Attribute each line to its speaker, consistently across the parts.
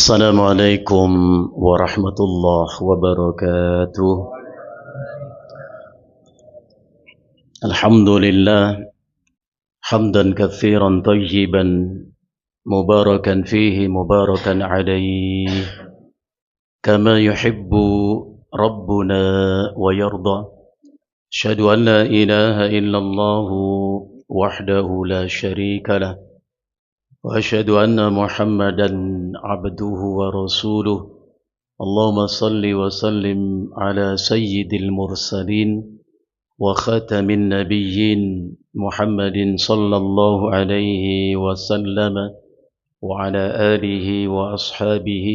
Speaker 1: السلام عليكم ورحمة الله وبركاته. الحمد لله حمدا كثيرا طيبا مباركا فيه مباركا عليه كما يحب ربنا ويرضى. أشهد أن لا إله إلا الله وحده لا شريك له وأشهد أن محمدا عبده ورسوله. اللهم صل وسلم على سيد المرسلين وخاتم النبيين محمد صلى الله عليه وسلم وعلى آله وأصحابه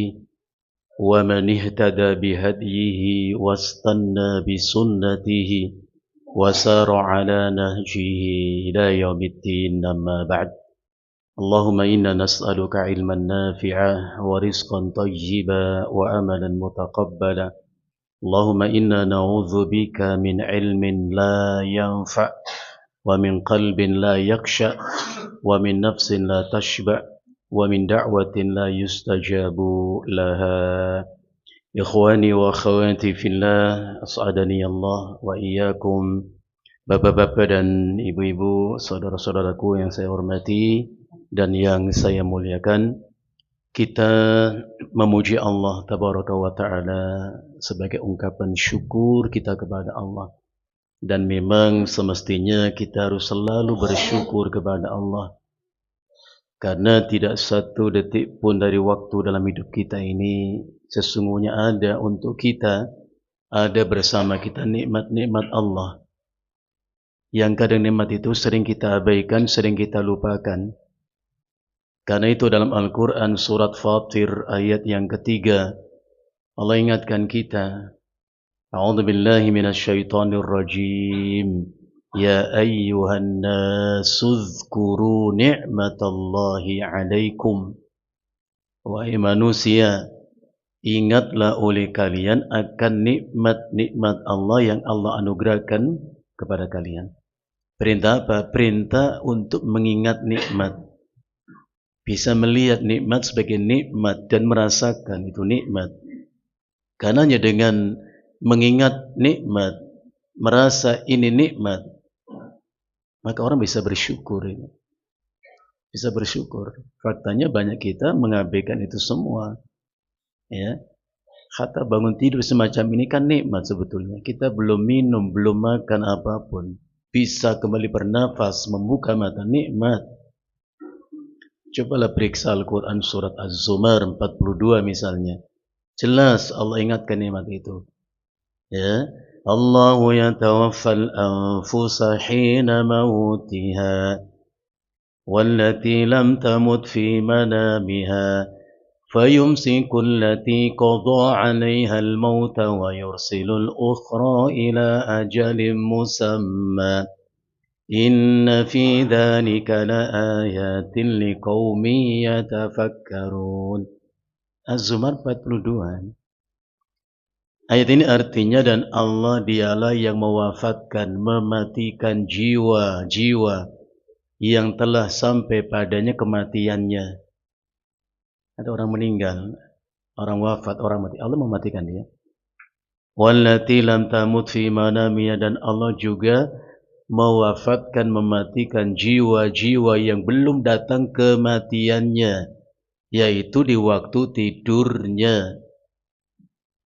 Speaker 1: ومن اهتدى بهديه واستنى بسنته وسار على نهجه إلى يوم الدين. أما بعد، اللهم إنا نسألك علما نافعا ورزقا طيبا وأملا متقبلا. اللهم إنا نعوذ بك من علم لا ينفع ومن قلب لا يخشع ومن نفس لا تشبع ومن دعوة لا يستجاب لها. إخواني وأخواتي في الله، أسعدني الله وإياكم. Bapak-bapak dan ibu-ibu, saudara-saudaraku yang saya hormati dan yang saya muliakan, kita memuji Allah Tabaraka wa Ta'ala sebagai ungkapan syukur kita kepada Allah. Dan memang semestinya kita harus selalu bersyukur kepada Allah, karena tidak satu detik pun dari waktu dalam hidup kita ini sesungguhnya ada untuk kita, ada bersama kita nikmat-nikmat Allah, yang kadang nikmat itu sering kita abaikan, sering kita lupakan. Karena itu dalam Al-Quran surat Fatir ayat yang ketiga, Allah ingatkan kita, A'udzu billahi minasyaitonir rajim, ya ayyuhan nasu dzkuru ni'matallahi 'alaikum. Wahai manusia, ingatlah oleh kalian akan nikmat-nikmat Allah yang Allah anugerahkan kepada kalian. Perintah apa? Perintah untuk mengingat nikmat. Bisa melihat nikmat sebagai nikmat dan merasakan itu nikmat. Karenanya dengan mengingat nikmat, merasa ini nikmat, maka orang bisa bersyukur. Bisa bersyukur. Faktanya banyak kita mengabaikan itu semua. Ya. Hatta bangun tidur semacam ini kan nikmat sebetulnya. Kita belum minum, belum makan apapun, bisa kembali bernafas, membuka mata, nikmat. Cobalah periksa Al-Quran surat Az-Zumar 42 misalnya. Jelas Allah ingatkan nikmat itu. Ya, Allahu yatawaffal anfusa hina mautiha wallati lam tamut fi manamiha فيمسك التي قضى عليها الموت ويرسل الأخرى إلى أجل مسمى إن في ذلك لآيات لقوم يتفكرون. Az-Zumar 42. Ayat ini artinya, dan Allah dialah yang mewafatkan, mematikan jiwa-jiwa yang telah sampai padanya kematiannya. Ada orang meninggal, orang wafat, orang mati, Allah mematikan dia. Wallati lam tamut fi manamiya, dan Allah juga mewafatkan, mematikan jiwa-jiwa yang belum datang kematiannya, yaitu di waktu tidurnya.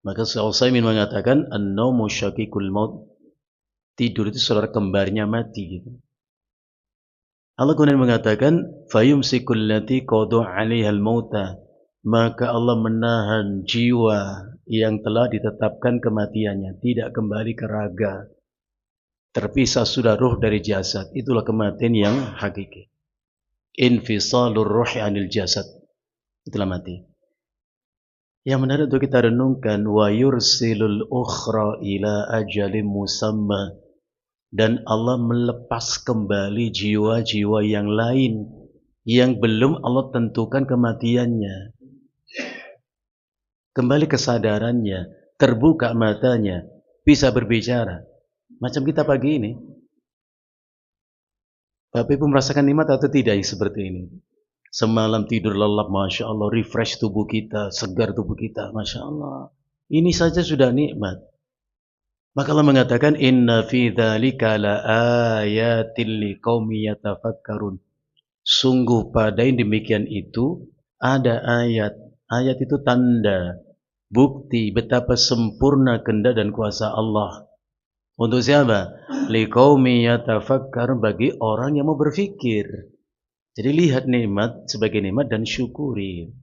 Speaker 1: Maka Syekh Utsaimin mengatakan an-naumu syaqiqul maut, tidur itu saudara kembarnya mati gitu. Allah kemudian mengatakan fayumsikul lati qada 'alaihal mauta, maka Allah menahan jiwa yang telah ditetapkan kematiannya, tidak kembali ke raga, terpisah sudah ruh dari jasad. Itulah kematian yang hakiki. Infisalur ruhi 'anil jasad, itulah mati. Yang menarik untuk kita renungkan, wa yursilul ukhra ila ajalin musamma, dan Allah melepas kembali jiwa-jiwa yang lain yang belum Allah tentukan kematiannya. Kembali kesadarannya, terbuka matanya, bisa berbicara. Macam kita pagi ini. Bapak Ibu merasakan nikmat atau tidak yang seperti ini? Semalam tidur lelap, Masya Allah, refresh tubuh kita, segar tubuh kita, Masya Allah. Ini saja sudah nikmat. Maka Allah mengatakan, Inna fi dzalika la ayatin liqaumi yatafakkarun. Sungguh pada yang demikian itu ada ayat. Ayat itu tanda, bukti betapa sempurna kehendak dan kuasa Allah. Untuk siapa? Liqaumi yatafakkarun, bagi orang yang mau berfikir. Jadi lihat nikmat sebagai nikmat dan syukuri.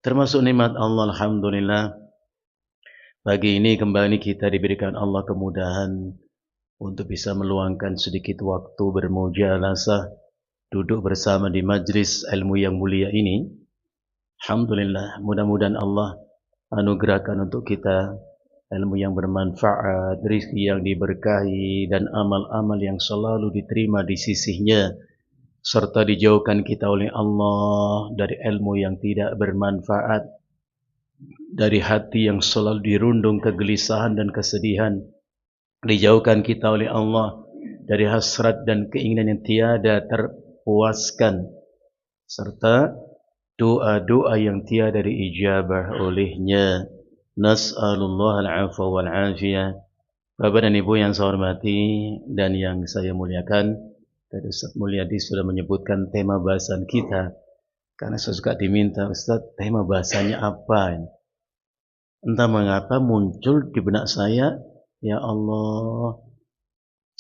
Speaker 1: Termasuk nikmat Allah, alhamdulillah. Pagi ini kembali kita diberikan Allah kemudahan untuk bisa meluangkan sedikit waktu bermujalasah, duduk bersama di majlis ilmu yang mulia ini. Alhamdulillah, mudah-mudahan Allah anugerahkan untuk kita ilmu yang bermanfaat, rezeki yang diberkahi, dan amal-amal yang selalu diterima di sisinya, serta dijauhkan kita oleh Allah dari ilmu yang tidak bermanfaat, dari hati yang selalu dirundung kegelisahan dan kesedihan. Dijauhkan kita oleh Allah dari hasrat dan keinginan yang tiada terpuaskan, serta doa-doa yang tiada diijabah olehnya. Nas'alullah al-'afwa wal-'afiyah. Bapak dan Ibu yang saya hormati dan yang saya muliakan, tadi Ustaz Mulyadi sudah menyebutkan tema bahasan kita. Karena saya suka diminta, Ustaz, tema bahasanya apa? Entah mengapa muncul di benak saya, ya Allah,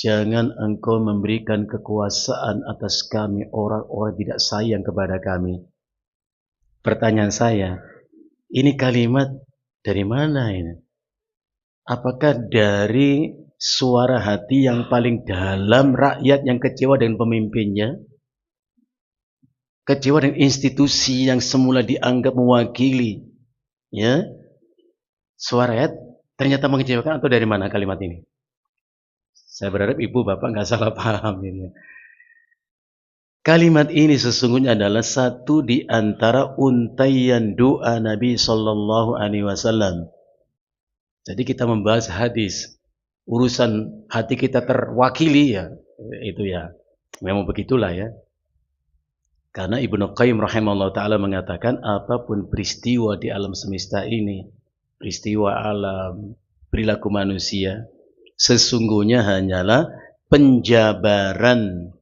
Speaker 1: jangan Engkau memberikan kekuasaan atas kami orang-orang tidak sayang kepada kami. Pertanyaan saya, ini kalimat dari mana ini? Apakah dari suara hati yang paling dalam rakyat yang kecewa dengan pemimpinnya? Kecewa dengan institusi yang semula dianggap mewakili, ya, suara rakyat ternyata mengecewakan, atau dari mana kalimat ini? Saya berharap ibu bapak nggak salah paham ini. Kalimat ini sesungguhnya adalah satu di antara untaian doa Nabi Sallallahu Alaihi Wasallam. Jadi kita membahas hadis, urusan hati kita terwakili, ya, itu ya, memang begitulah ya. Karena Ibnu Qayyim rahimahullah ta'ala mengatakan, apapun peristiwa di alam semesta ini, peristiwa alam, perilaku manusia, sesungguhnya hanyalah penjabaran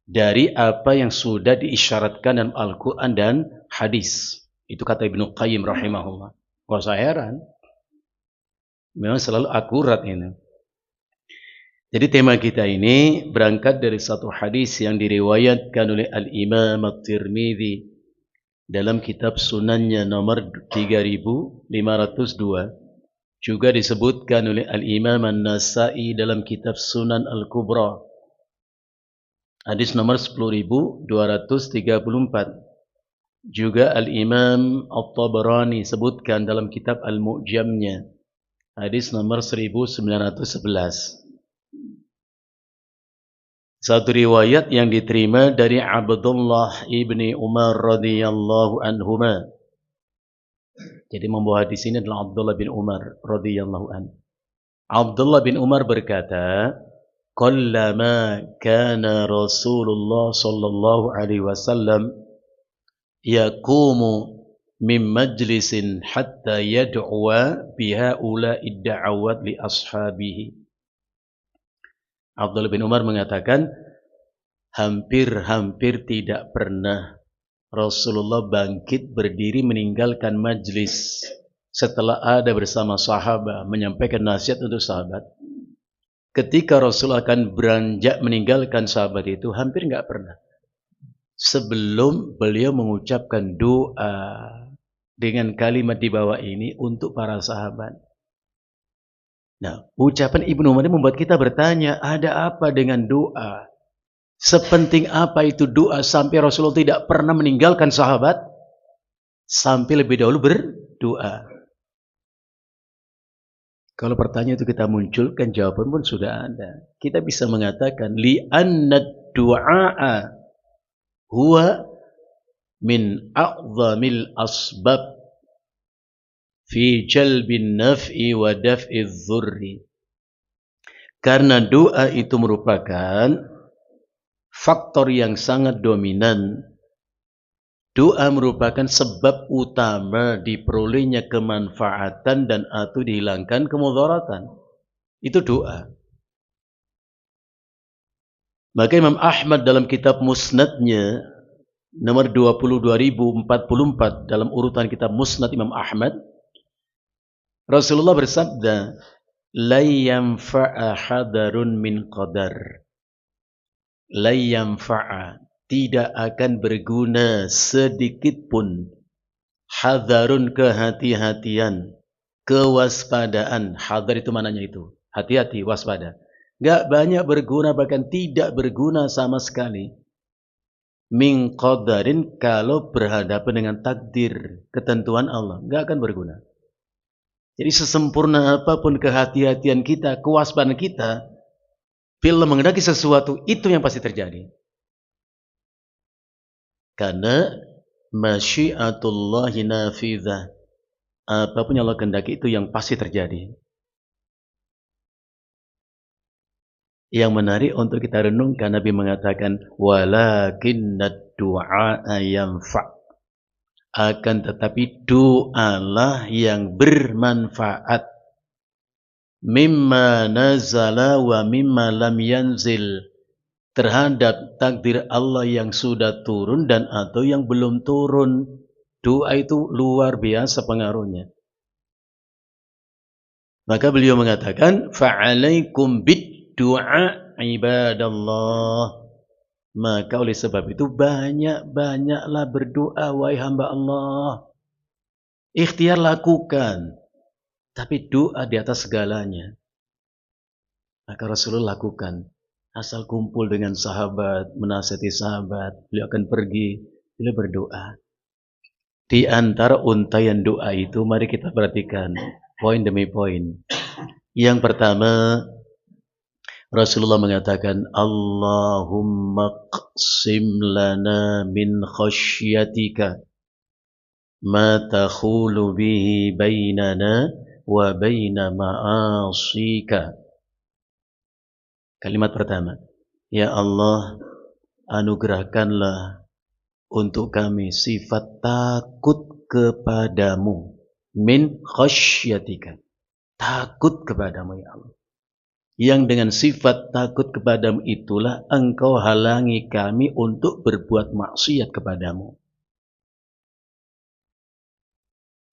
Speaker 1: dari apa yang sudah diisyaratkan dalam Al-Quran dan hadis. Itu kata Ibnu Qayyim rahimahullah. Gak usah heran, memang selalu akurat ini. Jadi tema kita ini berangkat dari satu hadis yang diriwayatkan oleh Al-Imam At-Tirmidzi dalam kitab sunannya nomor 3502, juga disebutkan oleh Al-Imam An-Nasa'i dalam kitab Sunan Al-Kubra, hadis nomor 10.234. Juga Al-Imam At-Tabarani sebutkan dalam kitab Al-Mu'jamnya, hadis nomor 1911. Satu riwayat yang diterima dari Abdullah ibni Umar radhiyallahu anhuma. Jadi membawa hadis ini adalah Abdullah bin Umar radhiyallahu anhu. Abdullah bin Umar berkata, "Qallama kana Rasulullah sallallahu alaihi wasallam yaqumu min majlisin hatta yad'uwa bihaula'i da'awat li ashabihi." Abdullah bin Umar mengatakan, hampir-hampir tidak pernah Rasulullah bangkit berdiri meninggalkan majlis setelah ada bersama sahabat menyampaikan nasihat untuk sahabat. Ketika Rasul akan beranjak meninggalkan sahabat itu, hampir nggak pernah sebelum beliau mengucapkan doa dengan kalimat di bawah ini untuk para sahabat. Nah, ucapan Ibnu Umar ini membuat kita bertanya, ada apa dengan doa? Sepenting apa itu doa sampai Rasulullah tidak pernah meninggalkan sahabat sampai lebih dahulu berdoa? Kalau pertanyaan itu kita munculkan, jawaban pun sudah ada. Kita bisa mengatakan, li'anna du'a huwa min a'zamil asbab fi jalbin naf'i wa daf'i dzurri. Karena doa itu merupakan faktor yang sangat dominan Doa merupakan sebab utama diperolehnya kemanfaatan dan atau dihilangkan kemudaratan. Itu doa. Maka Imam Ahmad dalam kitab Musnadnya nomor 22.044 dalam urutan kitab Musnad Imam Ahmad, Rasulullah bersabda, "La yanfa'a hadarun min qadar." La yanfa'a, tidak akan berguna sedikit pun, hadarun kehati-hatian, kewaspadaan. Hadar itu mananya itu, hati-hati, waspada. Gak banyak berguna, bahkan tidak berguna sama sekali. Min qadarin, kalau berhadapan dengan takdir, ketentuan Allah, gak akan berguna. Jadi sesempurna apapun kehati-hatian kita, kewaspadaan kita, bila mengendaki sesuatu, itu yang pasti terjadi. Karena masyiatullahi nafidhah, apapun yang Allah kehendaki itu yang pasti terjadi. Yang menarik untuk kita renungkan, Nabi mengatakan, walakinnad du'a yanfa', akan tetapi doalah yang bermanfaat. Mimma nazala wa mimma lam yanzil, terhadap takdir Allah yang sudah turun dan atau yang belum turun. Doa itu luar biasa pengaruhnya. Maka beliau mengatakan, fa'alaikum bid-du'a ibadallah. Maka oleh sebab itu banyak-banyaklah berdoa, wahai hamba Allah. Ikhtiar lakukan, tapi doa di atas segalanya. Maka Rasulullah lakukan. Asal kumpul dengan sahabat, menasihati sahabat, beliau akan pergi, beliau berdoa. Di antara untayan doa itu, mari kita perhatikan poin demi poin. Yang pertama, Rasulullah mengatakan, Allahumma qsim lana min khasyatika ma takhulu bihi bainana wa baina ma'asika. Kalimat pertama, ya Allah, anugerahkanlah untuk kami sifat takut kepadamu. Min khasyatika, takut kepadamu ya Allah. Yang dengan sifat takut kepadamu itulah engkau halangi kami untuk berbuat maksiat kepadamu.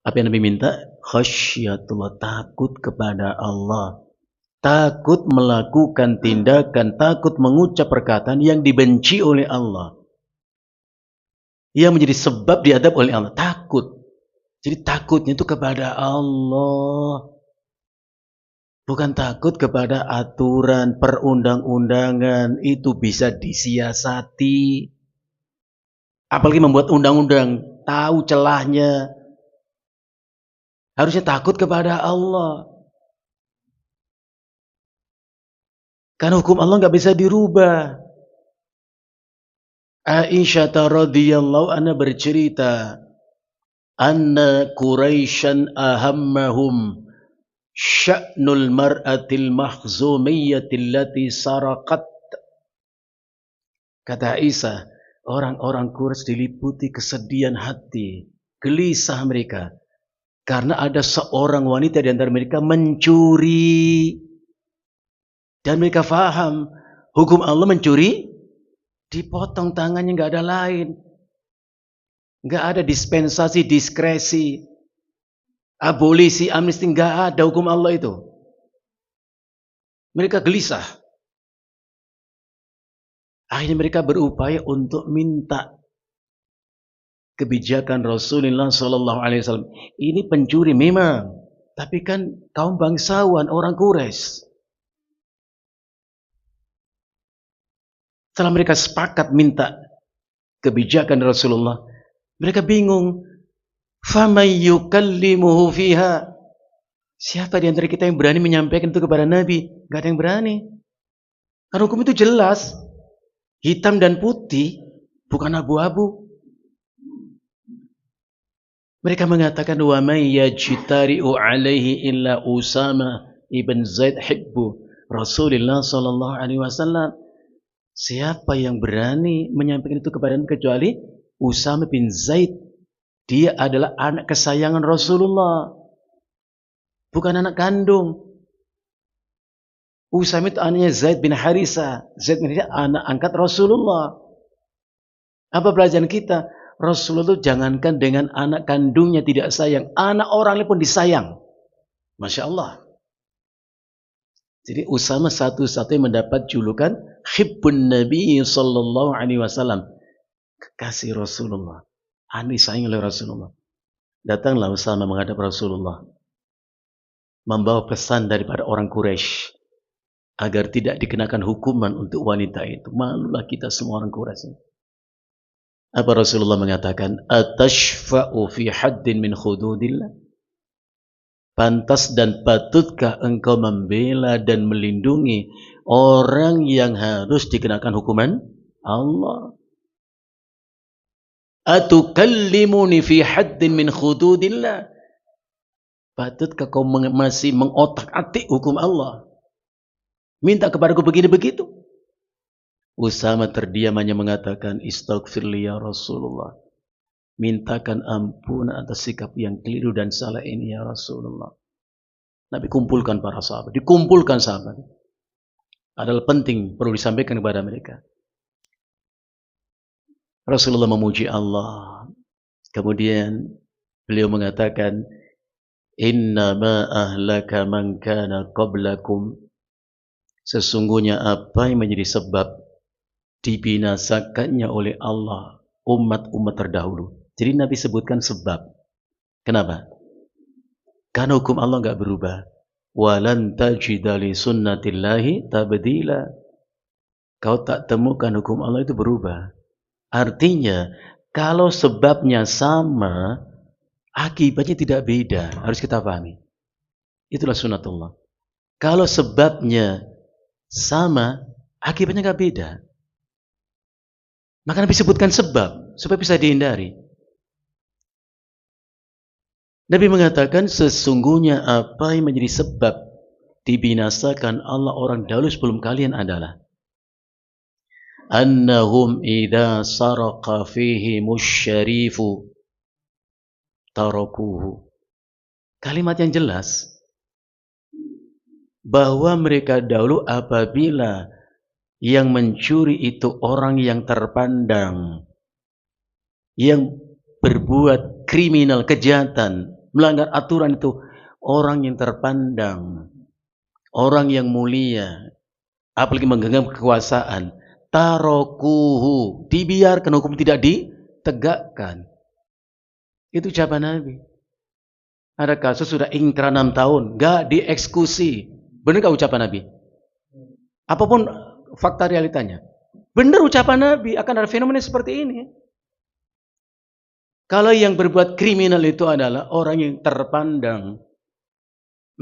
Speaker 1: Apa yang Nabi minta? Khasyatullah, takut kepada Allah. Takut melakukan tindakan, takut mengucap perkataan yang dibenci oleh Allah, yang menjadi sebab diadab oleh Allah. Takut. Jadi takutnya itu kepada Allah, bukan takut kepada aturan perundang-undangan. Itu bisa disiasati. Apalagi membuat undang-undang, tahu celahnya. Harusnya takut kepada Allah. Karena hukum Allah nggak bisa dirubah. Aisyah radhiyallahu anha bercerita, anna Quraisyan ahammahum sya'nul mar'atil mahzumiyatil lati saraqat. Kata Aisyah, orang-orang Quraisy diliputi kesedihan hati, gelisah mereka, karena ada seorang wanita di antara mereka mencuri. Dan mereka faham, hukum Allah mencuri, dipotong tangannya, nggak ada lain. Nggak ada dispensasi, diskresi, abolisi, amnesti, nggak ada hukum Allah itu. Mereka gelisah. Akhirnya mereka berupaya untuk minta kebijakan Rasulullah SAW. Ini pencuri memang, tapi kan kaum bangsawan, orang Quraisy. Setelah mereka sepakat minta kebijakan Rasulullah, mereka bingung. فَمَنْ يُكَلِّمُهُ فِيهَا, siapa di antara kita yang berani menyampaikan itu kepada Nabi? Gak ada yang berani. Karena hukum itu jelas, hitam dan putih, bukan abu-abu. Mereka mengatakan, وَمَنْ يَجْتَرِئُ عَلَيْهِ إِلَّا Usama ibn Zaid hibbu Rasulullah SAW. Siapa yang berani menyampaikan itu kepada Nabi kecuali Usama bin Zaid, dia adalah anak kesayangan Rasulullah, bukan anak kandung. Usama itu anaknya Zaid bin Harithah. Zaid bin Harithah anak angkat Rasulullah. Apa pelajaran kita? Rasulullah itu jangankan dengan anak kandungnya tidak sayang, anak orang lain pun disayang. Masya Allah. Jadi Usama satu-satunya mendapat julukan Hibbun Nabi Sallallahu Alaihi Wasallam, kekasih Rasulullah, anak disayang oleh Rasulullah. Datanglah Usama menghadap Rasulullah, membawa pesan daripada orang Quraisy agar tidak dikenakan hukuman untuk wanita itu. Malulah kita semua orang Quraisy. Apa Rasulullah mengatakan? Atashfa'u fi haddin min khududillah? Pantas dan patutkah engkau membela dan melindungi orang yang harus dikenakan hukuman Allah? Atukallimuni fi haddin min khududillah? Patutkah kau masih mengotak-atik hukum Allah? Minta kepadaku begini begitu? Usama terdiam hanya mengatakan, Istaghfirli ya Rasulullah. Mintakan ampunan atas sikap yang keliru dan salah ini ya Rasulullah. Nabi kumpulkan para sahabat, dikumpulkan sahabat. Adalah penting, perlu disampaikan kepada mereka. Rasulullah memuji Allah. Kemudian beliau mengatakan, Inna ma ahlaka man kana qablakum. Sesungguhnya apa yang menjadi sebab dibinasakannya oleh Allah umat-umat terdahulu. Jadi Nabi sebutkan sebab. Kenapa? Karena hukum Allah enggak berubah. Walan tajida li sunnatillahi tabdila. Kau tak temukan hukum Allah itu berubah. Artinya, kalau sebabnya sama, akibatnya tidak beda. Harus kita pahami. Itulah sunnatullah. Kalau sebabnya sama, akibatnya enggak beda. Maka Nabi sebutkan sebab supaya bisa dihindari. Nabi mengatakan sesungguhnya apa yang menjadi sebab dibinasakan Allah orang dahulu sebelum kalian adalah annahum idza saraqa fihi musyarifu tarakuhu. Kalimat yang jelas bahwa mereka dahulu apabila yang mencuri itu orang yang terpandang, yang berbuat kriminal, kejahatan, melanggar aturan itu orang yang terpandang, orang yang mulia, apalagi menggenggam kekuasaan, tarokuhu, dibiarkan, hukum tidak ditegakkan. Itu ucapan Nabi. Ada kasus sudah ingkrah 6 tahun, gak dieksekusi. Benar gak ucapan Nabi? Apapun fakta realitanya. Benar ucapan Nabi, akan ada fenomena seperti ini. Kalau yang berbuat kriminal itu adalah orang yang terpandang,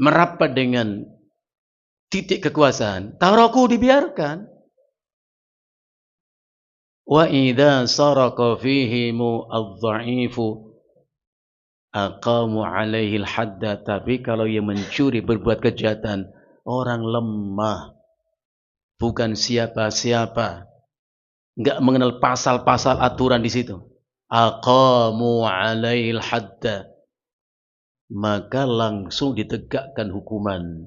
Speaker 1: merapat dengan titik kekuasaan, taraku dibiarkan. Wa idza saraqa fihimu adh-dha'ifu aqamu 'alaihi al-hadda. Tapi kalau yang mencuri, berbuat kejahatan, orang lemah, bukan siapa-siapa, enggak mengenal pasal-pasal aturan di situ, aqamu 'alaihi al-hadda, maka langsung ditegakkan hukuman.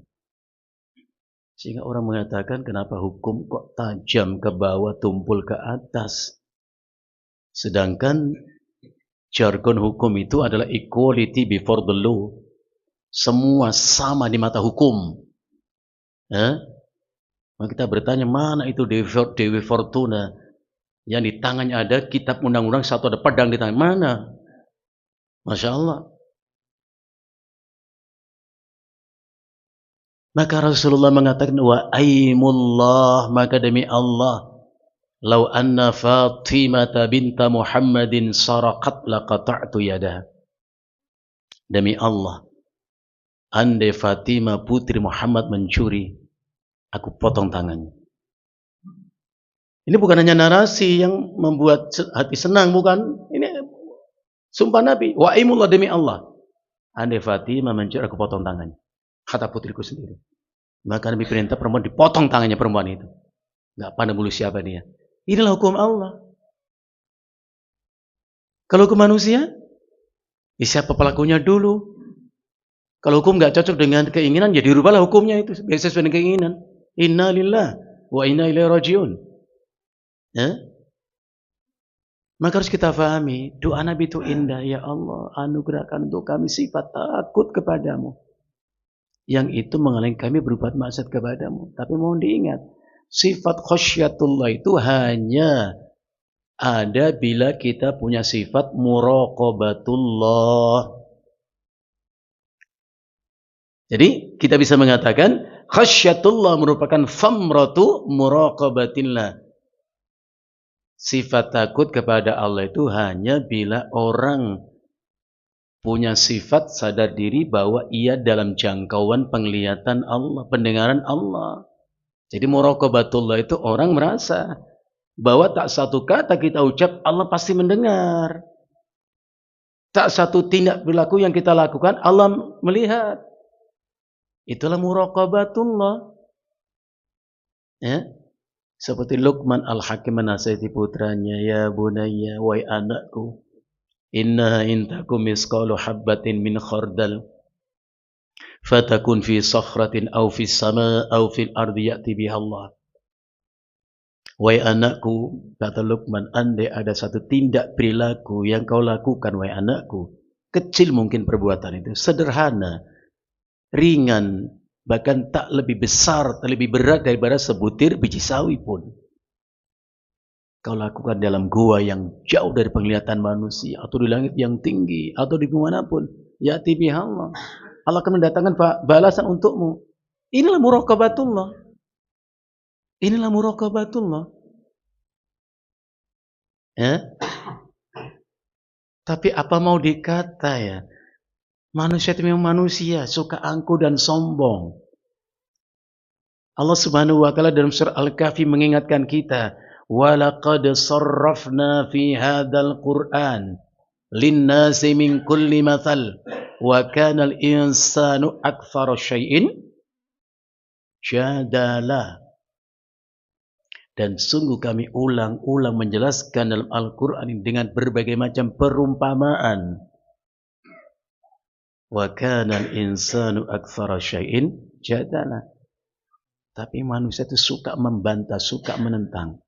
Speaker 1: Sehingga orang mengatakan, kenapa hukum kok tajam ke bawah, tumpul ke atas? Sedangkan jargon hukum itu adalah equality before the law. Semua sama di mata hukum. Maka kita bertanya, mana itu Dewi Fortuna yang di tangannya ada kitab undang-undang, satu ada pedang di tangan. Mana? Masya Allah. Maka Rasulullah mengatakan, wa aimullah, maka demi Allah, lau anna Fatimah binta Muhammadin saraqat laqata'tu yadaha. Demi Allah, andai Fatimah putri Muhammad mencuri, aku potong tangannya. Ini bukan hanya narasi yang membuat hati senang, bukan. Ini sumpah Nabi, wa aimullah, demi Allah, andai Fatimah mencuri, aku potong tangannya. Kata putriku sendiri. Maka Nabi perintah perempuan dipotong tangannya, perempuan itu. Enggak pandang bulu siapa dia. Inilah hukum Allah. Kalau hukum manusia, siapa pelakunya dulu. Kalau hukum nggak cocok dengan keinginan, ya dirubahlah hukumnya itu sesuai dengan keinginan. Inna lillah wa inna ilaihi rajiun. Ya? Maka harus kita pahami, doa Nabi itu indah. Ya Allah, anugerahkan untuk kami sifat takut kepadamu. Yang itu menghalangi kami berbuat maksiat kepadamu. Tapi mohon diingat, sifat khasyatullah itu hanya ada bila kita punya sifat muraqabatullah. Jadi kita bisa mengatakan khasyatullah merupakan famratu muraqabatillah. Sifat takut kepada Allah itu hanya bila orang punya sifat sadar diri bahwa ia dalam jangkauan penglihatan Allah, pendengaran Allah. Jadi muraqabatullah itu orang merasa bahwa tak satu kata kita ucap Allah pasti mendengar. Tak satu tindak perilaku yang kita lakukan Allah melihat. Itulah muraqabatullah. Ya. Seperti Luqman Al-Hakim menasihati putranya, ya bunayya, wahai anakku, innaha in takum misqalu habbatin min khardal fatakun fi sakhratin aw fis sama aw fil ardi ya'ti biha Allah. Wahai anakku, kata Luqman, andai ada satu tindak perilaku yang kau lakukan, wahai anakku, kecil mungkin perbuatan itu, sederhana, ringan, bahkan tak lebih besar, tak lebih berat daripada sebutir biji sawi pun. Kau lakukan dalam gua yang jauh dari penglihatan manusia, atau di langit yang tinggi, atau di dimanapun. Ya tibiha Allah. Allah akan mendatangkan balasan untukmu. Inilah muraqabatullah. Inilah muraqabatullah. Ya. Tapi apa mau dikata ya? Manusia itu memang manusia, suka angkuh dan sombong. Allah Subhanahu wa taala dalam surah Al-Kahfi mengingatkan kita, "Walaqad sarrafna fi hadzal Qur'an lin-nasi min kulli mathal wa kana al-insanu aktsara syai'in jadala." Dan sungguh kami ulang-ulang menjelaskan dalam Al-Qur'an dengan berbagai macam perumpamaan. Wa kana al-insanu aktsara syai'in jadala. Tapi manusia itu suka membantah, suka menentang.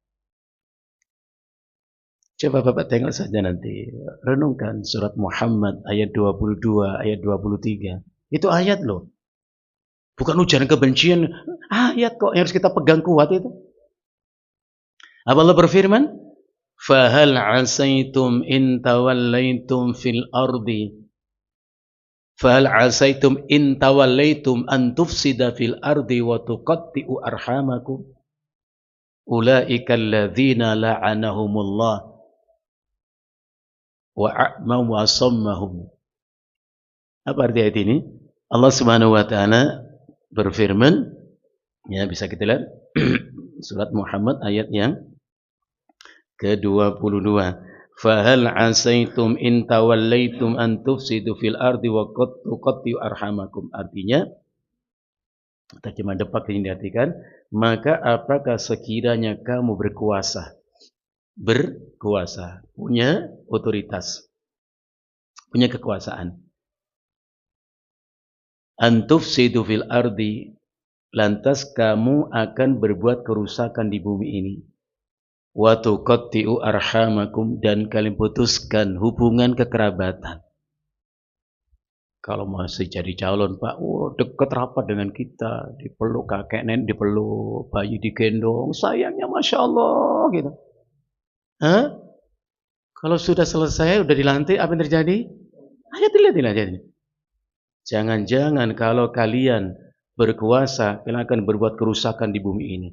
Speaker 1: Coba Bapak tengok saja nanti. Renungkan surat Muhammad ayat 22, ayat 23. Itu ayat loh. Bukan ujaran kebencian. Ayat kok yang harus kita pegang kuat itu. Apa Allah berfirman? Fahal asaitum in tawallaitum fil ardi Fahal asaitum in tawallaitum an tufsida fil ardi wa tuqatti'u arhamakum ulaika alladzina la'anahumullah wa a'ma wa sammahum. Apa arti ayat ini? Allah Subhanahu wa taala berfirman, ya bisa kita lihat surat Muhammad ayat yang ke-22. Fahal asaitum in tawallaitum an tufsidu fil ardi wa tuqatti'u arhamakum. Artinya, terjemah depak ini diartikan, maka apakah sekiranya kamu berkuasa, punya otoritas, punya kekuasaan, an tufsidu fil ardi, lantas kamu akan berbuat kerusakan di bumi ini, wa tuqatti'u arhamakum, dan kalian putuskan hubungan kekerabatan. Kalau masih jadi calon Pak, dekat rapat dengan kita, dipeluk kakek nenek, dipeluk bayi, digendong, sayangnya Masya Allah gitu. Hah? Kalau sudah selesai, udah dilantik, apa yang terjadi? Ayo dilihat jadi. Jangan-jangan kalau kalian berkuasa, kalian akan berbuat kerusakan di bumi ini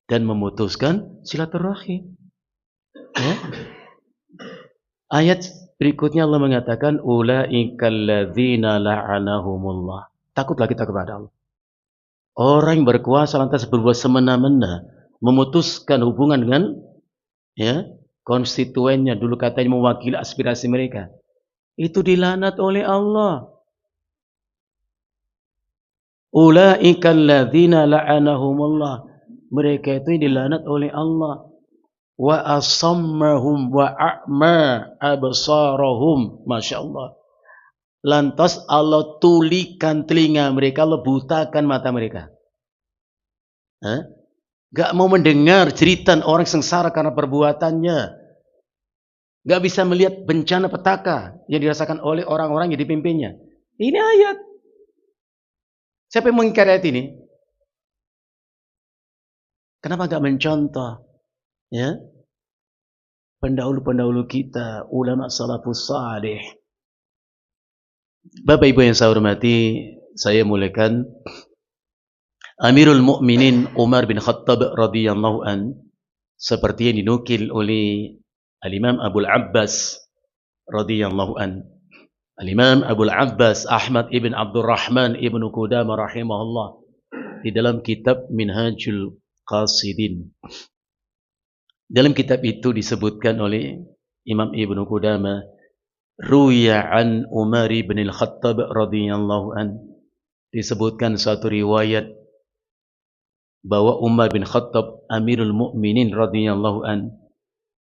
Speaker 1: dan memutuskan silaturahim. Ya. Ayat berikutnya Allah mengatakan ulaikal ladzina la'anahumullah. Takutlah kita kepada Allah. Orang yang berkuasa lantas berbuat semena-mena, memutuskan hubungan dengan konstituennya, dulu katanya mewakili aspirasi mereka. Itu dilaknat oleh Allah. Ulaikal ladzina la'anahumullah. Mereka itu dilaknat oleh Allah. wa asammahum wa a'ma absarahum. Masya Allah. Lantas Allah tulikan telinga mereka, Allah butakan mata mereka. Gak mau mendengar cerita orang sengsara karena perbuatannya. Gak bisa melihat bencana petaka yang dirasakan oleh orang-orang yang dipimpinnya. Ini ayat. Siapa yang mengingkari ayat ini? Kenapa gak mencontoh? Ya, pendahulu-pendahulu kita, ulama salafus salih. Bapak Ibu yang saya hormati, saya muliakan Amirul Mukminin Umar bin Khattab radhiyallahu an, seperti yang dinukil oleh Al-Imam Abul Abbas radhiyallahu an. Al-Imam Abul Abbas Ahmad ibn Abdurrahman ibn Qudamah rahimahullah di dalam kitab Minhajul Qasidin. Dalam kitab itu disebutkan oleh Imam Ibnu Qudamah, ruya an Umar bin Al-Khattab radhiyallahu an, disebutkan suatu riwayat bahwa Umar bin Khattab Amirul Mukminin radhiyallahu an,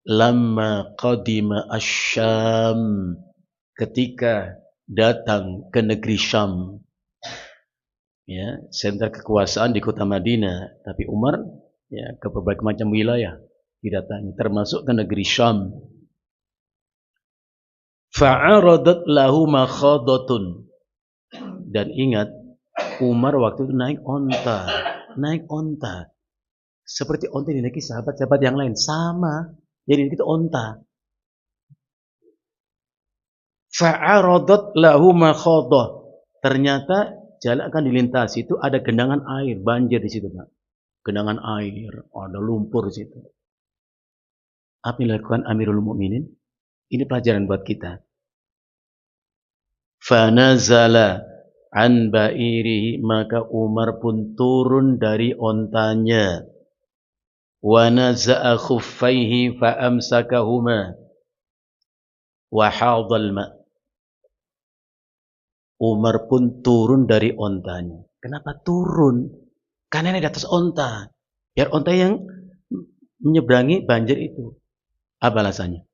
Speaker 1: lamma qadima asy-Syam, ketika datang ke negeri Syam, ya, sentra kekuasaan di kota Madinah, tapi Umar ya ke berbagai macam wilayah didatangi, termasuk ke negeri Syam. Fa'aradat lahu makhadatun, dan ingat Umar waktu itu naik onta, seperti onta yang dinaiki sahabat-sahabat yang lain, sama yang dinaiki itu onta. Fa'aradat lahu makhadah, ternyata jalan akan dilintasi itu ada genangan air, banjir di situ, Pak. Genangan air, ada lumpur di situ. Apa yang dilakukan Amirul Mukminin? Ini pelajaran buat kita. Fanazala an ba'irihi, maka Umar pun turun dari ontanya. Wa naza'a khuffaihi fa amsakahuma wa hadal ma. Umar pun turun dari ontanya. Kenapa turun? Karena ini di atas onta. Biar onta yang menyeberangi banjir itu. Apa alasannya?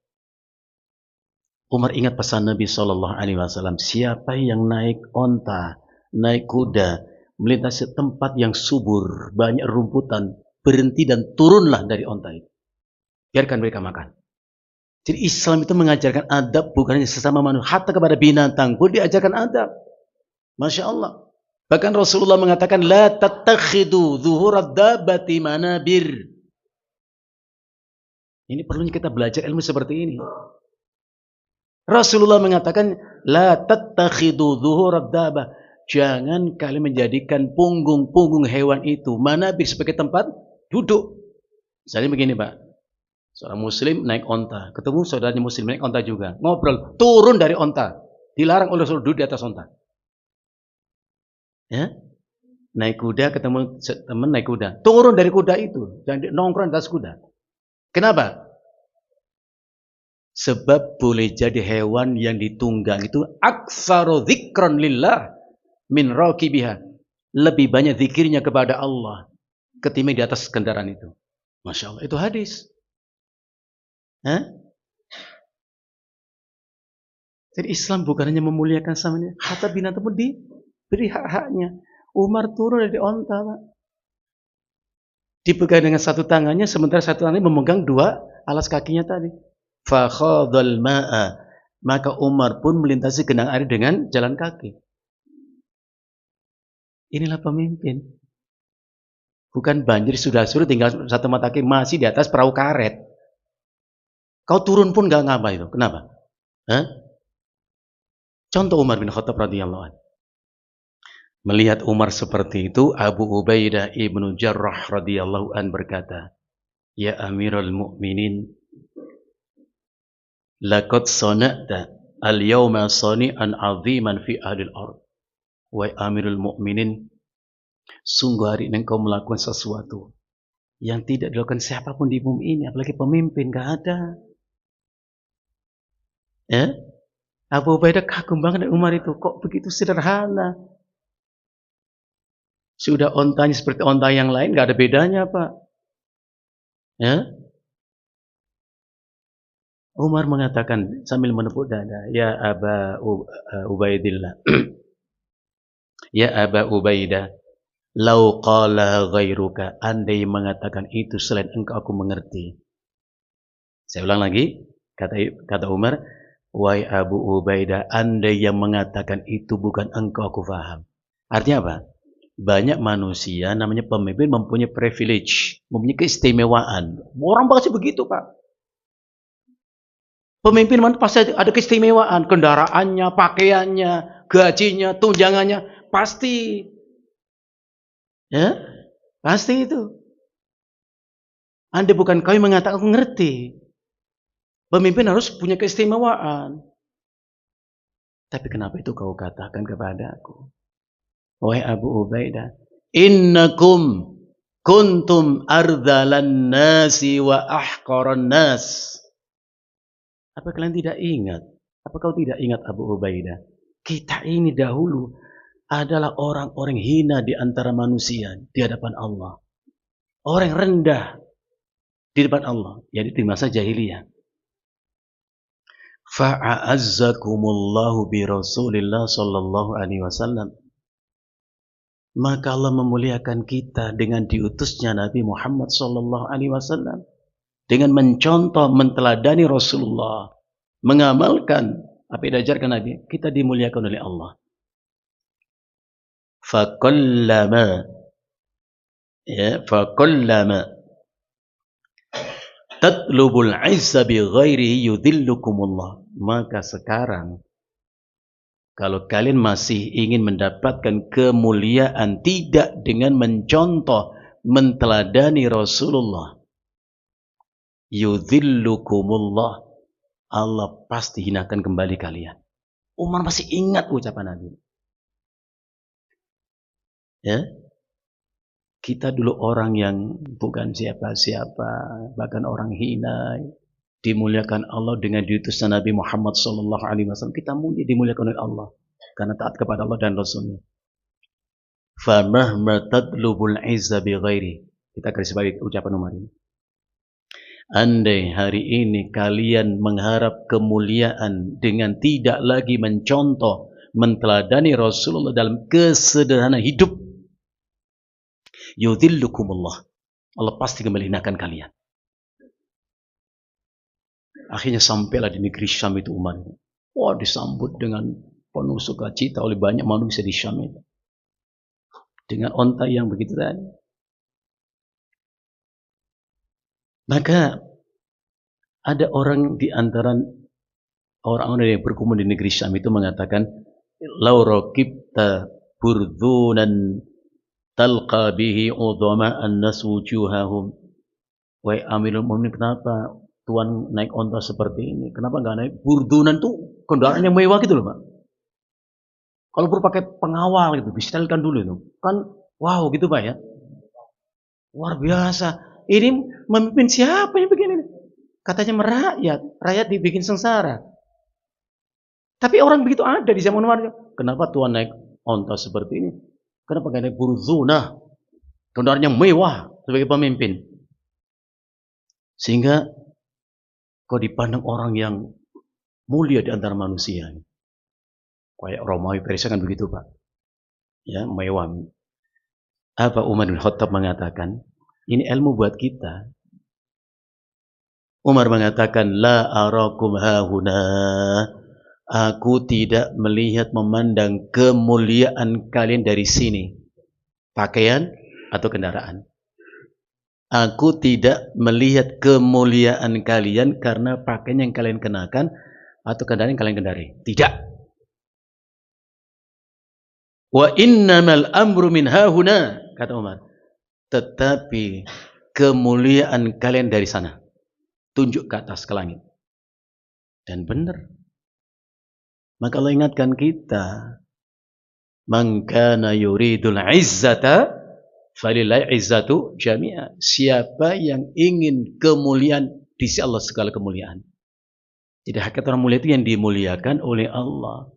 Speaker 1: Umar ingat pesan Nabi SAW, siapa yang naik onta, naik kuda, melintasi tempat yang subur, banyak rumputan, berhenti dan turunlah dari onta itu. Biarkan mereka makan. Jadi Islam itu mengajarkan adab bukan hanya sesama manusia, hatta kepada binatang pun diajarkan adab. Masya Allah. Bahkan Rasulullah mengatakan, la tattakhidu zuhurad dabati manabir. Ini perlunya kita belajar ilmu seperti ini. Rasulullah mengatakan, la tattakhidu zuhurad dabah. Jangan kalian menjadikan punggung-punggung hewan itu manabir sebagai tempat duduk. Misalnya begini, Pak. Seorang muslim naik onta, ketemu saudaranya muslim naik onta juga, ngobrol, turun dari onta. Dilarang oleh Rasul duduk di atas onta. Ya? Naik kuda, ketemu teman naik kuda, turun dari kuda itu, jangan nongkrong di atas kuda. Kenapa? Sebab boleh jadi hewan yang ditunggang itu aktsaru dzikran lillah min raqibiha. Lebih banyak zikirnya kepada Allah ketimbang di atas kendaraan itu. Masya Allah, itu hadis. Jadi Islam bukan hanya memuliakan samanya, hatta binatang pun diberi hak-haknya. Umar turun dari onta, Pak. Dipegang dengan satu tangannya, sementara satu tangannya memegang dua alas kakinya tadi. Fakhadhal ma'a, maka Umar pun melintasi genangan air dengan jalan kaki. Inilah pemimpin. Bukan banjir sudah surut tinggal satu mata kaki masih di atas perahu karet. Kau turun pun gak ngapa itu. Kenapa? Contoh Umar bin Khattab radhiyallahu anhu. Melihat Umar seperti itu, Abu Ubaidah ibnu Jarrah radhiyallahu anhu berkata, ya Amirul Mukminin, laqad sana'ta al-yawma sani'an 'aziman fi ahli al-ard. Wahai Amirul Mukminin, sungguh hari ini engkau melakukan sesuatu yang tidak dilakukan siapapun di bumi ini, apalagi pemimpin, gak ada. Ya? Abu Ubaidah kagum banget dengan Umar itu, kok begitu sederhana. Sudah ontanya seperti onta yang lain, gak ada bedanya, Pak. Ya? Umar mengatakan sambil menepuk dada, ya Aba Ubaidillah, ya Aba Ubaidah, lau qala ghairuka, andai mengatakan itu selain engkau aku mengerti. Saya ulang lagi, kata Umar, wahai Abu Ubaidah, andai yang mengatakan itu bukan engkau aku faham. Artinya apa? Banyak manusia namanya pemimpin mempunyai privilege, mempunyai keistimewaan. Orang pasti begitu, Pak. Pemimpin pasti ada keistimewaan, kendaraannya, pakaiannya, gajinya, tunjangannya, pasti. Ya, pasti itu. Anda bukan kau yang mengatakan aku ngerti. Pemimpin harus punya keistimewaan. Tapi kenapa itu kau katakan kepada aku? Wahai Abu Ubaidah, innakum kuntum ardhalan nasi wa ahqaran nas. Apa kalian tidak ingat? Apa kau tidak ingat Abu Ubaidah? Kita ini dahulu adalah orang-orang hina di antara manusia di hadapan Allah. Orang rendah di depan Allah. Jadi di masa jahiliyah. Fa'azzakumullahu bi Rasulillah sallallahu alaihi wasallam. Maka Allah memuliakan kita dengan diutusnya Nabi Muhammad sallallahu alaihi wasallam. Dengan mencontoh, menteladani Rasulullah, mengamalkan apa yang diajarkan Nabi, kita dimuliakan oleh Allah. Faqallama tatlubul izza bi ghairihi yudhillukumullah. Maka sekarang kalau kalian masih ingin mendapatkan kemuliaan tidak dengan mencontoh, menteladani Rasulullah, yudhillukumullah, Allah pasti hinakan kembali kalian. Umar masih ingat ucapan Nabi. Ya, kita dulu orang yang bukan siapa-siapa, bahkan orang hina, dimuliakan Allah dengan diutusnya Nabi Muhammad sallallahu alaihi wasallam. Kita dimuliakan oleh Allah karena taat kepada Allah dan Rasulnya. Famahma tatlubul izza bi ghairi. Kita garis bawah ucapan Umar ini. Andai hari ini kalian mengharap kemuliaan dengan tidak lagi mencontoh, menteladani Rasulullah dalam kesederhanaan hidup, yudhillukumullah, Allah pasti kembali hinakan kalian. Akhirnya sampailah di negeri Syam itu Umar. Wah, disambut dengan penuh sukacita oleh banyak manusia di Syam itu. Dengan onta yang begitu tadi. Maka ada orang di antara orang-orang yang berkumpul di negeri Syam itu mengatakan, "Lau raqibta burdhunan talqa bihi udhama an-nas wujuhahum." Wahai Amirul Mukminin, kenapa Tuan naik onta seperti ini? Kenapa enggak naik burdhunan tuh kendaraan yang mewah gitu loh, Pak. Kalau perlu pakai pengawal gitu, disetelkan dulu itu. Kan wow gitu, Pak ya. Luar biasa. Ini memimpin siapa yang begini? Katanya merakyat, rakyat dibikin sengsara. Tapi orang begitu ada di zaman Umar. Kenapa Tuhan naik onta seperti ini? Kenapa nggak naik burdhunah? Kendaraan yang mewah sebagai pemimpin. Sehingga kau dipandang orang yang mulia di antara manusia. Kayak Romawi Persia kan begitu, Pak. Ya, mewah. Apa Umar bin Khattab mengatakan? Ini ilmu buat kita. Umar mengatakan, la arakum hahuna. Aku tidak melihat memandang kemuliaan kalian dari sini. Pakaian atau kendaraan. Aku tidak melihat kemuliaan kalian karena pakaian yang kalian kenakan atau kendaraan yang kalian kendari. Tidak. Wa innamal amru min hahuna, kata Umar. Tetapi kemuliaan kalian dari sana. Tunjuk ke atas, ke langit. Dan benar. Maka Allah ingatkan kita. Man kana yuridul izzata falillahi izzatu jami'a. Siapa yang ingin kemuliaan, di sisi Allah segala kemuliaan. Jadi hakikat orang mulia itu yang dimuliakan oleh Allah.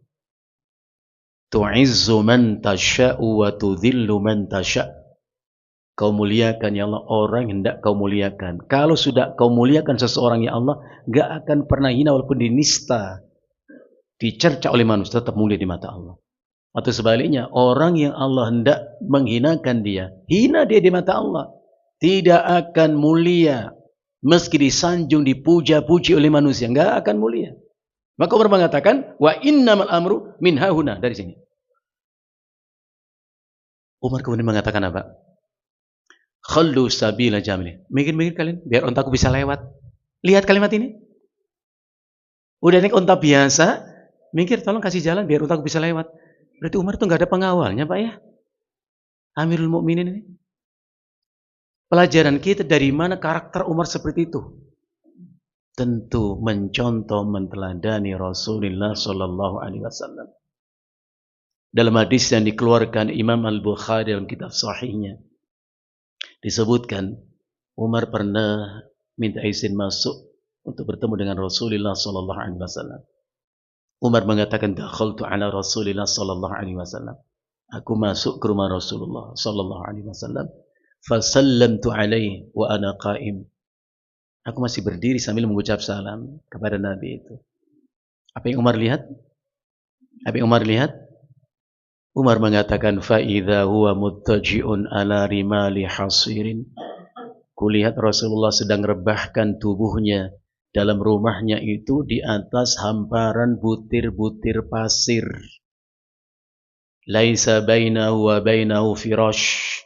Speaker 1: Tu'izzu man tasha'u wa tudhillu man tasha'. Kau muliakan ya Allah orang yang hendak kau muliakan. Kalau sudah kau muliakan seseorang ya Allah, gak akan pernah hina walaupun dinista, dicerca oleh manusia, tetap mulia di mata Allah. Atau sebaliknya, orang yang Allah hendak menghinakan dia, hina dia di mata Allah, tidak akan mulia. Meski disanjung, dipuja-puji oleh manusia, gak akan mulia. Maka Umar mengatakan, wa innamal amru min hahuna, dari sini. Umar kemudian mengatakan apa? Khallu sabila jamili. Mikir-mikir kalian, biar ontaku bisa lewat. Lihat kalimat ini. Udah naik onta biasa, mikir tolong kasih jalan biar ontaku bisa lewat. Berarti Umar itu nggak ada pengawalnya, Pak ya? Amirul Mukminin ini. Pelajaran kita dari mana karakter Umar seperti itu? Tentu mencontoh, menteladani Rasulullah Sallallahu Alaihi Wasallam. Dalam hadis yang dikeluarkan Imam Al-Bukhari dalam kitab Sahihnya, disebutkan Umar pernah minta izin masuk untuk bertemu dengan Rasulullah sallallahu alaihi wasallam. Umar mengatakan dakhaltu ala Rasulillah sallallahu alaihi wasallam. Aku masuk ke rumah Rasulullah sallallahu alaihi wasallam, fa sallamtu alaihi wa ana qa'im. Aku masih berdiri sambil mengucap salam kepada Nabi itu. Apa yang Umar lihat? Apa yang Umar lihat? Umar mengatakan fa idza huwa muttaji'un ala rimali hasirin. Kulihat Rasulullah sedang rebahkan tubuhnya dalam rumahnya itu di atas hamparan butir-butir pasir. Laisa bainahu wa bainahu firash.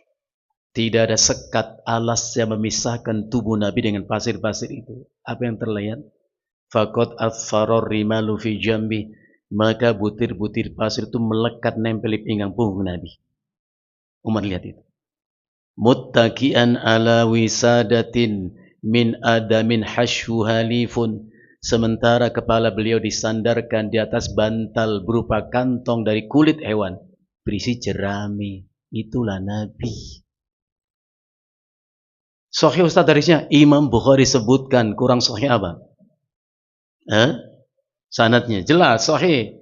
Speaker 1: Tidak ada sekat alas yang memisahkan tubuh Nabi dengan pasir-pasir itu. Apa yang terlihat? Faqad athfarar rimalu fi jambi. Maka butir-butir pasir itu melekat nempel di pinggang punggung Nabi. Umar lihat itu. Muttaki'an ala wisadatin min adamin hashu halifun. Sementara kepala beliau disandarkan di atas bantal berupa kantong dari kulit hewan berisi jerami. Itulah Nabi. Sahih Ustaz hadisnya Imam Bukhari sebutkan, kurang sahih apa? Sanadnya jelas sahih.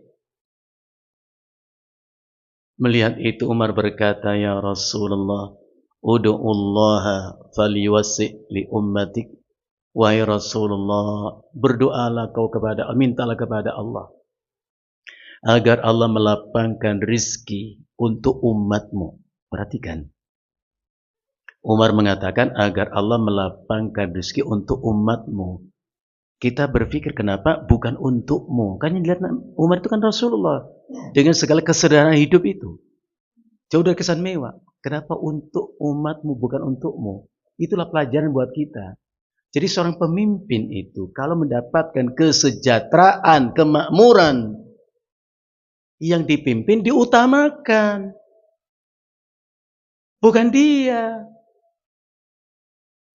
Speaker 1: Melihat itu Umar berkata, ya Rasulullah, ud'ullaha faliwasi' li ummatik. Wahai Rasulullah, berdoalah kau kepada, mintalah kepada Allah agar Allah melapangkan rizki untuk umatmu. Perhatikan, Umar mengatakan agar Allah melapangkan rizki untuk umatmu. Kita berpikir kenapa bukan untukmu? Kan yang dilihat Umar itu kan Rasulullah dengan segala kesederhanaan hidup itu. Jauh dari kesan mewah. Kenapa untuk umatmu bukan untukmu? Itulah pelajaran buat kita. Jadi seorang pemimpin itu kalau mendapatkan kesejahteraan, kemakmuran, yang dipimpin diutamakan. Bukan dia.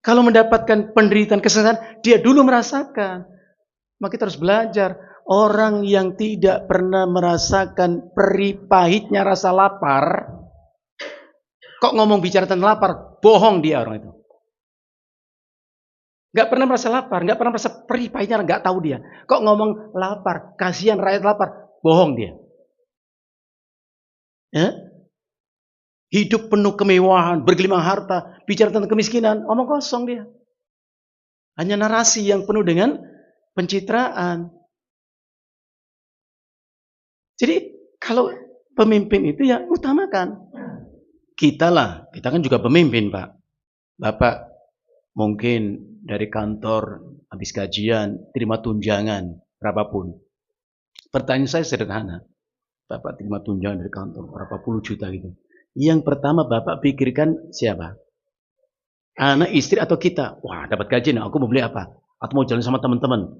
Speaker 1: Kalau mendapatkan penderitaan, kesenangan, dia dulu merasakan. Maka kita harus belajar. Orang yang tidak pernah merasakan perih pahitnya rasa lapar, kok ngomong bicara tentang lapar, bohong dia orang itu. Gak pernah merasa lapar, gak pernah merasa perih pahitnya, gak tahu dia. Kok ngomong lapar, kasihan rakyat lapar, bohong dia. Hidup penuh kemewahan, bergelimang harta, bicara tentang kemiskinan, omong kosong dia. Hanya narasi yang penuh dengan pencitraan. Jadi kalau pemimpin itu ya utamakan. Kita kan juga pemimpin, Pak. Bapak mungkin dari kantor habis gajian, terima tunjangan berapapun. Pertanyaan saya sederhana. Bapak terima tunjangan dari kantor berapa puluh juta gitu. Yang pertama Bapak pikirkan siapa? Anak, istri, atau kita? Wah, dapat gaji, aku mau beli apa? Atau mau jalan sama teman-teman?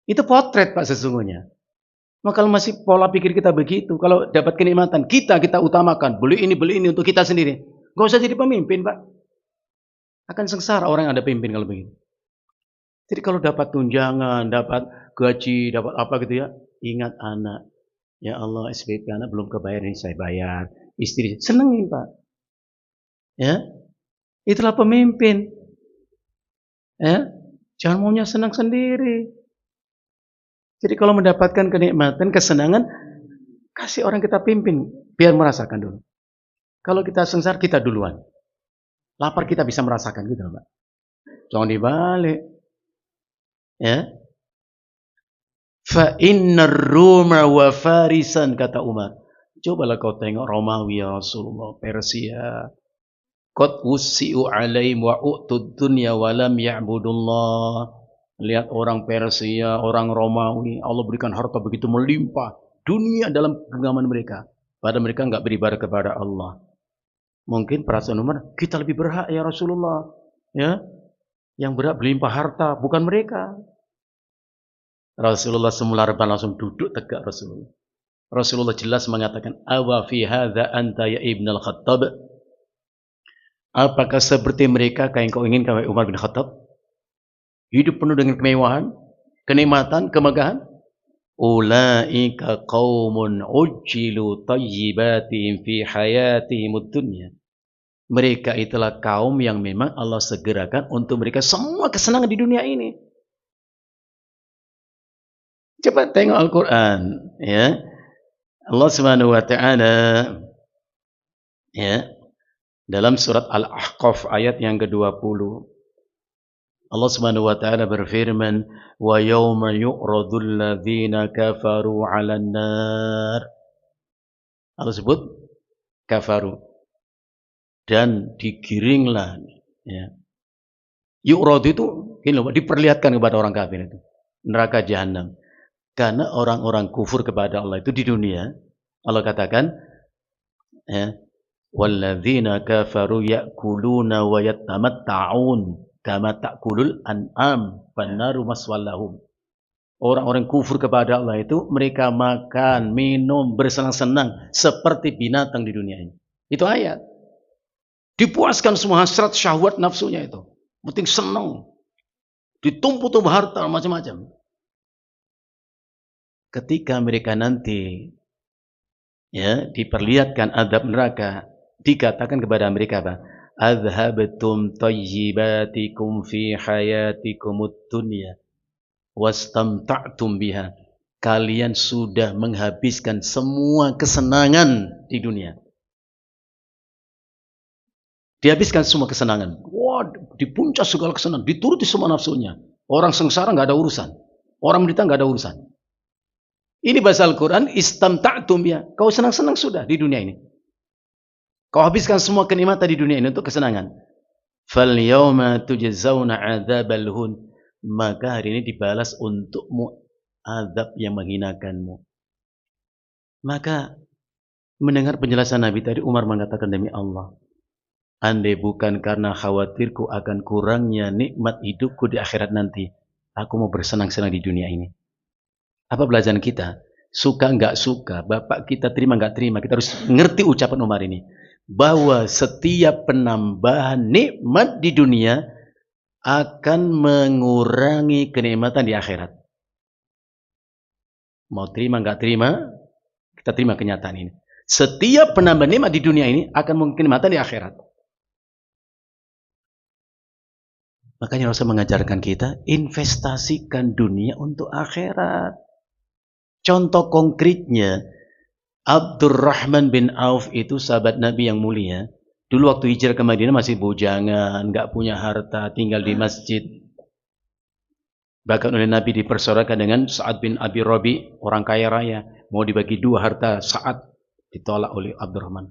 Speaker 1: Itu potret, Pak, sesungguhnya. Maka kalau masih pola pikir kita begitu, kalau dapat kenikmatan, kita utamakan. Beli ini untuk kita sendiri. Gak usah jadi pemimpin, Pak. Akan sengsara orang yang ada pemimpin kalau begitu. Jadi kalau dapat tunjangan, dapat gaji, dapat apa gitu ya, ingat anak. Ya Allah, SPP anak belum kebayar, ini saya bayar. Istri, senengin, Pak. Ya, itulah pemimpin. Ya, jangan maunya senang sendiri. Jadi kalau mendapatkan kenikmatan, kesenangan, kasih orang kita pimpin, biar merasakan dulu. Kalau kita sengsara, kita duluan. Lapar kita bisa merasakan gitu loh, Pak. Jangan dibalik. Ya. Fa innar Roma wa Farisan, kata Umar. Cobalah kau tengok Romawi ya Rasulullah, Persia. Qad wussi'u alaihim wa u'tud dunya wa lam ya'budullah. Lihat orang Persia, orang Romawi, Allah berikan harta begitu melimpah, dunia dalam genggaman mereka. Padahal mereka enggak beribadah kepada Allah. Mungkin perasaan Umar, kita lebih berhak ya Rasulullah. Ya, yang berhak berlimpah harta bukan mereka. Rasulullah semula langsung duduk tegak Rasulullah. Rasulullah jelas mengatakan, awa fi hadza anta ya Ibn al-Khattab. Apakah seperti mereka yang kau inginkan wahai Umar bin Khattab? Hidup penuh dengan kemewahan, kenikmatan, kemegahan. Ulaika qaumun ujjilu tayyibatihim fi hayatihim ad-dunya. Mereka itulah kaum yang memang Allah segerakan untuk mereka semua kesenangan di dunia ini. Coba tengok Al-Quran, ya. Allah Subhanahu wa Ta'ala, ya, dalam surat Al-Ahqaf ayat yang ke-20, Allah Subhanahu wa Ta'ala berfirman, wa yawma yu'radul ladzina kafaru 'alan nar. Allah sebut kafaru, dan digiringlah, ya. Yu'rad itu gini loh, diperlihatkan kepada orang kafir itu neraka jahanam. Karena orang-orang kufur kepada Allah itu di dunia, Allah katakan, ya, walladzina kafaru ya'kuluna wa yatamatta'un kama ta'kulul an'am fannaru maswallahum. Orang-orang kufur kepada Allah itu mereka makan, minum, bersenang-senang seperti binatang di dunia ini. Itu ayat. Dipuaskan semua hasrat syahwat nafsunya itu. Penting senang. Ditumpuk-tumpuk harta macam-macam. Ketika mereka nanti, ya, diperlihatkan azab neraka, dikatakan kepada mereka apa? Adhabtum tayyibatikum fi hayatikumud dunya wastamta'tum biha. Kalian sudah menghabiskan semua kesenangan di dunia. Dihabiskan semua kesenangan. Wah, di puncak segala kesenangan, dituruti semua nafsunya. Orang sengsara nggak ada urusan. Orang menderita nggak ada urusan. Ini bahasa Al-Quran, istamta'tum biha. Kau senang-senang sudah di dunia ini. Kau habiskan semua kenikmatan di dunia ini untuk kesenangan. Fal yawma tujzauna 'adzabal hun. Maka hari ini dibalas untukmu azab yang menghinakanmu. Maka mendengar penjelasan Nabi tadi, Umar mengatakan, demi Allah, andai bukan karena khawatirku akan kurangnya nikmat hidupku di akhirat nanti, aku mau bersenang-senang di dunia ini. Apa pelajaran kita? Suka nggak suka, bapak kita terima nggak terima, kita harus ngerti ucapan Umar ini. Bahwa setiap penambahan nikmat di dunia akan mengurangi kenikmatan di akhirat. Mau terima nggak terima, kita terima kenyataan ini. Setiap penambahan nikmat di dunia ini akan mengurangi kenikmatan di akhirat. Makanya Rasul mengajarkan kita, investasikan dunia untuk akhirat. Contoh konkretnya, Abdurrahman bin Auf itu sahabat Nabi yang mulia. Dulu waktu hijrah ke Madinah masih bujangan, nggak punya harta, tinggal di masjid. Bahkan oleh Nabi dipersoalkan dengan Sa'ad bin Abi Rabi, orang kaya raya. Mau dibagi dua harta, Sa'ad ditolak oleh Abdurrahman.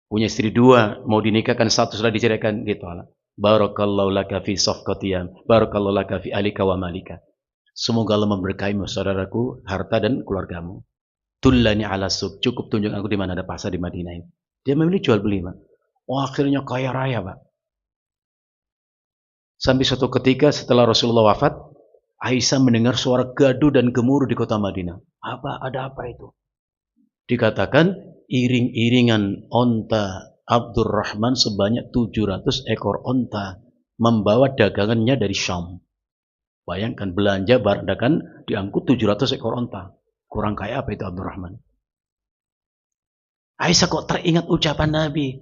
Speaker 1: Punya istri dua, mau dinikahkan satu, sudah diceraikan, ditolak. Barakallahu laka fi safqatiyam, barakallahu laka fi alika wa malika. Semoga Allah memberkahimu, saudaraku, harta dan keluargamu. Tullani ala suq, cukup tunjuk aku di mana ada pasar di Madinah ini. Dia memilih jual beli, Pak. Oh, akhirnya kaya raya, Pak. Sampai suatu ketika setelah Rasulullah wafat, Aisyah mendengar suara gaduh dan gemuruh di kota Madinah. Ada apa itu? Dikatakan iring-iringan onta Abdurrahman sebanyak 700 ekor onta membawa dagangannya dari Syam. Bayangkan belanja barang dagangan diangkut 700 ekor onta. Kurang kaya apa itu Abdurrahman? Aisyah kok teringat ucapan Nabi.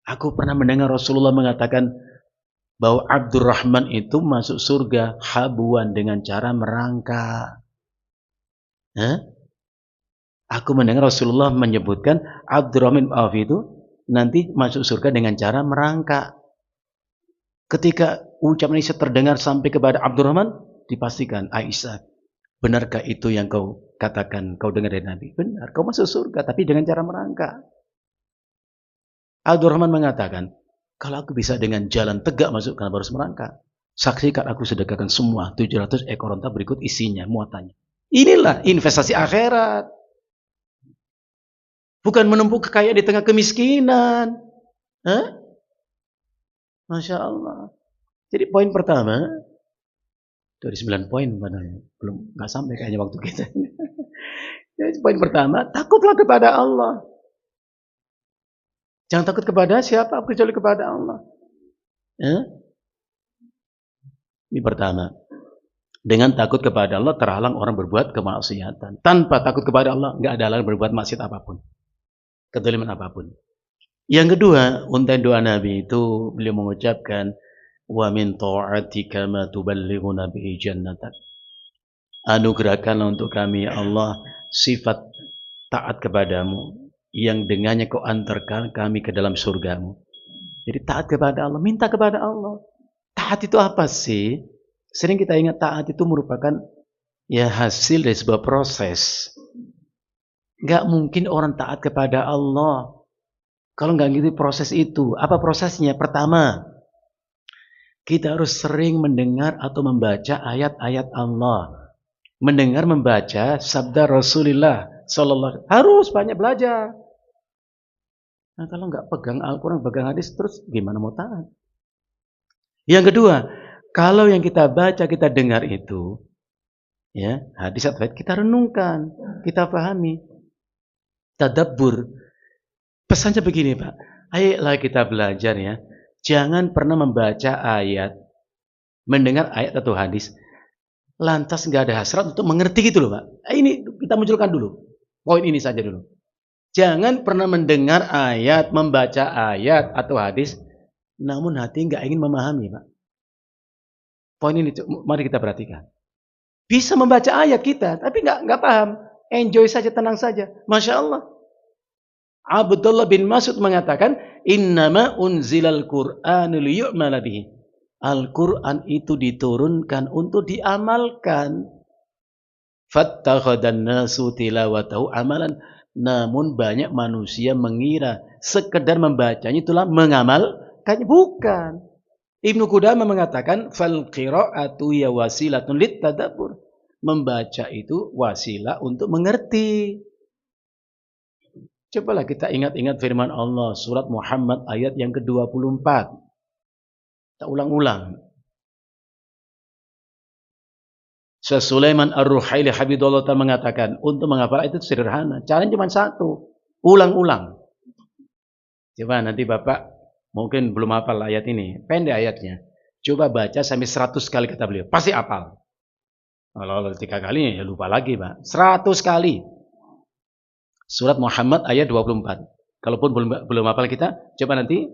Speaker 1: Aku pernah mendengar Rasulullah mengatakan bahwa Abdurrahman itu masuk surga habuan dengan cara merangkak. Aku mendengar Rasulullah menyebutkan Abdurrahman bin Auf itu nanti masuk surga dengan cara merangkak. Ketika ucapan Aisyah terdengar sampai kepada Abdurrahman, dipastikan, Aisyah, benarkah itu yang kau katakan, kau dengar dari Nabi? Benar, kau masuk surga, tapi dengan cara merangkak. Abdurrahman mengatakan, kalau aku bisa dengan jalan tegak masuk, kenapa harus merangkak? Saksikan aku sedekahkan semua 700 ekor onta berikut isinya, muatannya. Inilah investasi akhirat. Bukan menumpuk kekayaan di tengah kemiskinan. Hah? Masya Allah. Jadi poin pertama, dari 9 poin belum nggak sampai kayaknya waktu kita. Jadi poin pertama, takutlah kepada Allah. Jangan takut kepada siapa kecuali kepada Allah. Ini pertama. Dengan takut kepada Allah terhalang orang berbuat kemaksiatan. Tanpa takut kepada Allah nggak ada halangan berbuat maksiat apapun, kezaliman apapun. Yang kedua, untuk doa Nabi itu beliau mengucapkan, wa min ta'atika ma tuballighuna bihi jannatak. Anugerahkanlah untuk kami Allah sifat taat kepadamu yang dengannya kau antarkan kami ke dalam surgamu. Jadi taat kepada Allah, minta kepada Allah. Taat itu apa sih? Sering kita ingat taat itu merupakan ya hasil dari sebuah proses. Gak mungkin orang taat kepada Allah kalau nggak gitu proses itu. Apa prosesnya? Pertama, kita harus sering mendengar atau membaca ayat-ayat Allah. Mendengar, membaca sabda Rasulullah Sallallahu. Harus banyak belajar. Nah, kalau nggak pegang Al-Quran, pegang hadis, terus gimana mau taat? Yang kedua, kalau yang kita baca, kita dengar itu, ya hadis atau ayat, kita renungkan, kita pahami. Tadabbur. Pesannya begini Pak, ayolah kita belajar ya. Jangan pernah membaca ayat, mendengar ayat atau hadis, lantas nggak ada hasrat untuk mengerti gitu loh Pak. Ini kita munculkan dulu, poin ini saja dulu. Jangan pernah mendengar ayat, membaca ayat atau hadis, namun hati nggak ingin memahami Pak. Poin ini mari kita perhatikan. Bisa membaca ayat kita, tapi nggak paham. Enjoy saja, tenang saja. Masya Allah. Abdullah bin Mas'ud mengatakan, innama unzilal Qur'anu liyu'mala bihi. Al-Quran itu diturunkan untuk diamalkan. Fattakhadan nasu tilawatahu amalan. Namun banyak manusia mengira sekedar membacanya itulah mengamalkannya. Bukan. Ibnu Qudamah mengatakan, fal qira'atu ya wasilatun lit tadabbur. Membaca itu wasilah untuk mengerti. Cobalah kita ingat-ingat firman Allah surat Muhammad ayat yang ke-24. Kita ulang-ulang. Syekh Sulaiman Ar-Ruhaili Habibullah Ta'ala mengatakan, untuk menghafal itu sederhana. Caranya cuma satu. Ulang-ulang. Coba nanti Bapak mungkin belum hafal ayat ini. Pendek ayatnya. Coba baca sampai 100 kali kata beliau. Pasti hafal. Kalau 3 kali ya lupa lagi Pak. 100 kali. Surat Muhammad ayat 24. Kalaupun belum hafal kita, coba nanti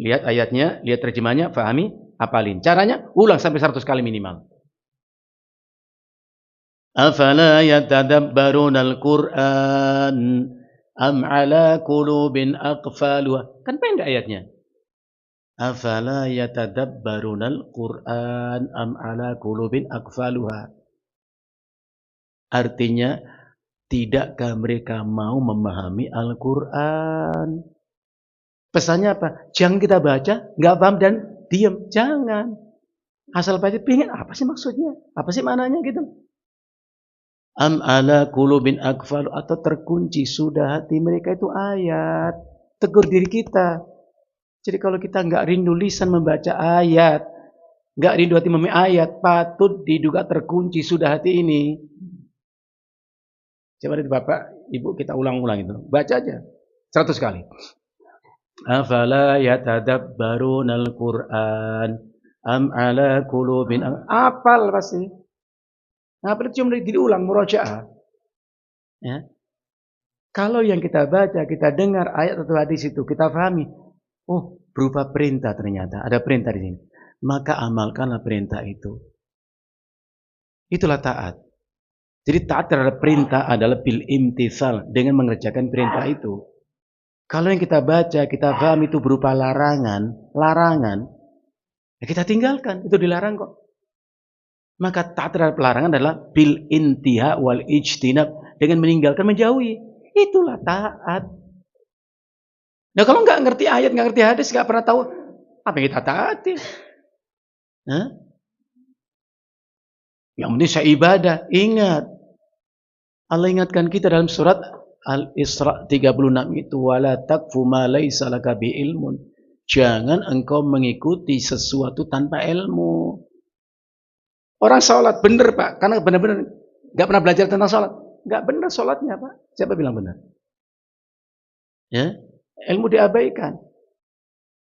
Speaker 1: lihat ayatnya, lihat terjemahnya, fahami, hafalin. Caranya ulang sampai 100 kali minimal. Afala yatadabbaruna al-Qur'an am ala qulubin aqfaluha. Kan pendek ayatnya. Afala yatadabbaruna al-Qur'an am ala qulubin aqfaluha. Artinya, tidakkah mereka mau memahami Al-Quran? Pesannya apa? Jangan kita baca, nggak paham dan diam. Jangan. Asal baca, pengen apa sih maksudnya? Apa sih maknanya gitu? Am ala qulubin aqfal, atau terkunci sudah hati mereka itu ayat. Tegur diri kita. Jadi kalau kita nggak rindu lisan membaca ayat, nggak rindu hati memahami ayat, patut diduga terkunci sudah hati ini. Coba dari Bapak, Ibu kita ulang-ulang itu. Baca aja 100 kali. Afala yatadabbarunal Qur'an am ala qulubin. Apal pasti. Apal itu cuma diulang murajaah. Ya. Kalau yang kita baca, kita dengar ayat atau hadis itu, kita pahami. Oh, berupa perintah ternyata. Ada perintah di sini. Maka amalkanlah perintah itu. Itulah taat. Jadi taat terhadap perintah adalah bil imtithal, dengan mengerjakan perintah itu. Kalau yang kita baca, kita paham itu berupa larangan, ya kita tinggalkan, itu dilarang kok. Maka taat terhadap larangan adalah bil intiha wal ijtinab, dengan meninggalkan, menjauhi. Itulah taat. Nah kalau nggak ngerti ayat, nggak ngerti hadis, nggak pernah tahu apa yang kita taati. Hah? Yang penting saya ibadah. Ingat, Allah ingatkan kita dalam surat Al-Isra 36 itu, wala taqfu ma laisa laka bi ilmun. Jangan engkau mengikuti sesuatu tanpa ilmu. Orang sholat benar Pak, karena benar-benar nggak pernah belajar tentang sholat, nggak benar sholatnya Pak. Siapa bilang benar? Ya, ilmu diabaikan.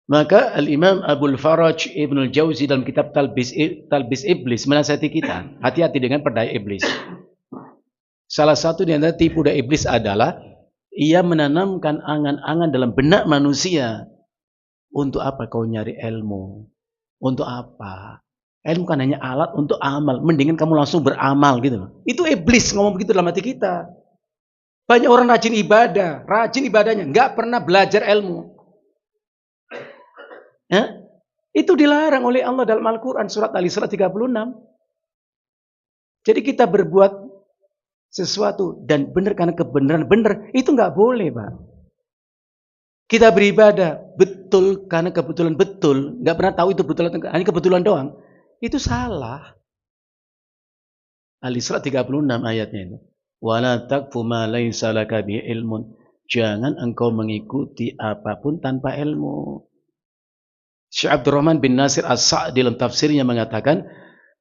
Speaker 1: Maka Al-Imam Abul Faraj Ibnul Jauzi dalam kitab Talbis Iblis menasihati kita, hati-hati dengan perdaya iblis. Salah satu di antara tipu daya iblis adalah ia menanamkan angan-angan dalam benak manusia. Untuk apa kau nyari ilmu? Untuk apa? Ilmu kan hanya alat untuk amal. Mendingan kamu langsung beramal gitu. Itu iblis ngomong begitu dalam hati kita. Banyak orang rajin ibadahnya, nggak pernah belajar ilmu. Ya? Itu dilarang oleh Allah dalam Al-Quran surat Al-Isra 36. Jadi kita berbuat sesuatu dan benar karena kebenaran benar, itu nggak boleh Pak. Kita beribadah betul karena kebetulan betul, nggak pernah tahu itu betul atau hanya kebetulan doang, itu salah. Al-Isra 36 ayatnya itu. Wala taqfu ma laysa laka bihi ilmun. Jangan engkau mengikuti apapun tanpa ilmu. Syekh Abdurrahman bin Nasir As-Sa'di dalam tafsirnya mengatakan,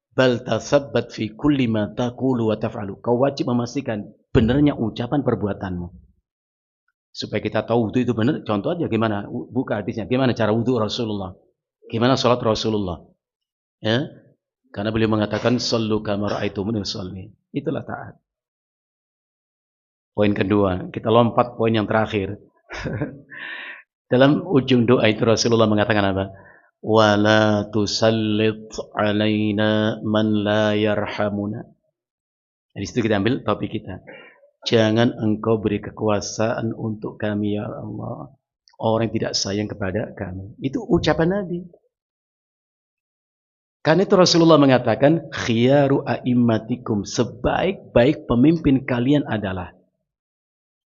Speaker 1: bal tathabbat fi kulli ma taqulu wa taf'alu. Kau wajib memastikan benarnya ucapan perbuatanmu. Supaya kita tahu wudu itu benar. Contoh aja gimana buka hadisnya, gimana cara wudu Rasulullah, gimana salat Rasulullah. Ya? Karena beliau mengatakan sallu kama ra'aitumuni usolli. Itulah taat. Poin kedua, kita lompat poin yang terakhir. Dalam ujung doa itu Rasulullah mengatakan apa? Wala tusallit alaina man la yarhamuna. Dari situ kita ambil topik kita. Jangan engkau beri kekuasaan untuk kami ya Allah, orang yang tidak sayang kepada kami. Itu ucapan Nabi. Karena itu Rasulullah mengatakan khiyaru a'immatikum, sebaik-baik pemimpin kalian adalah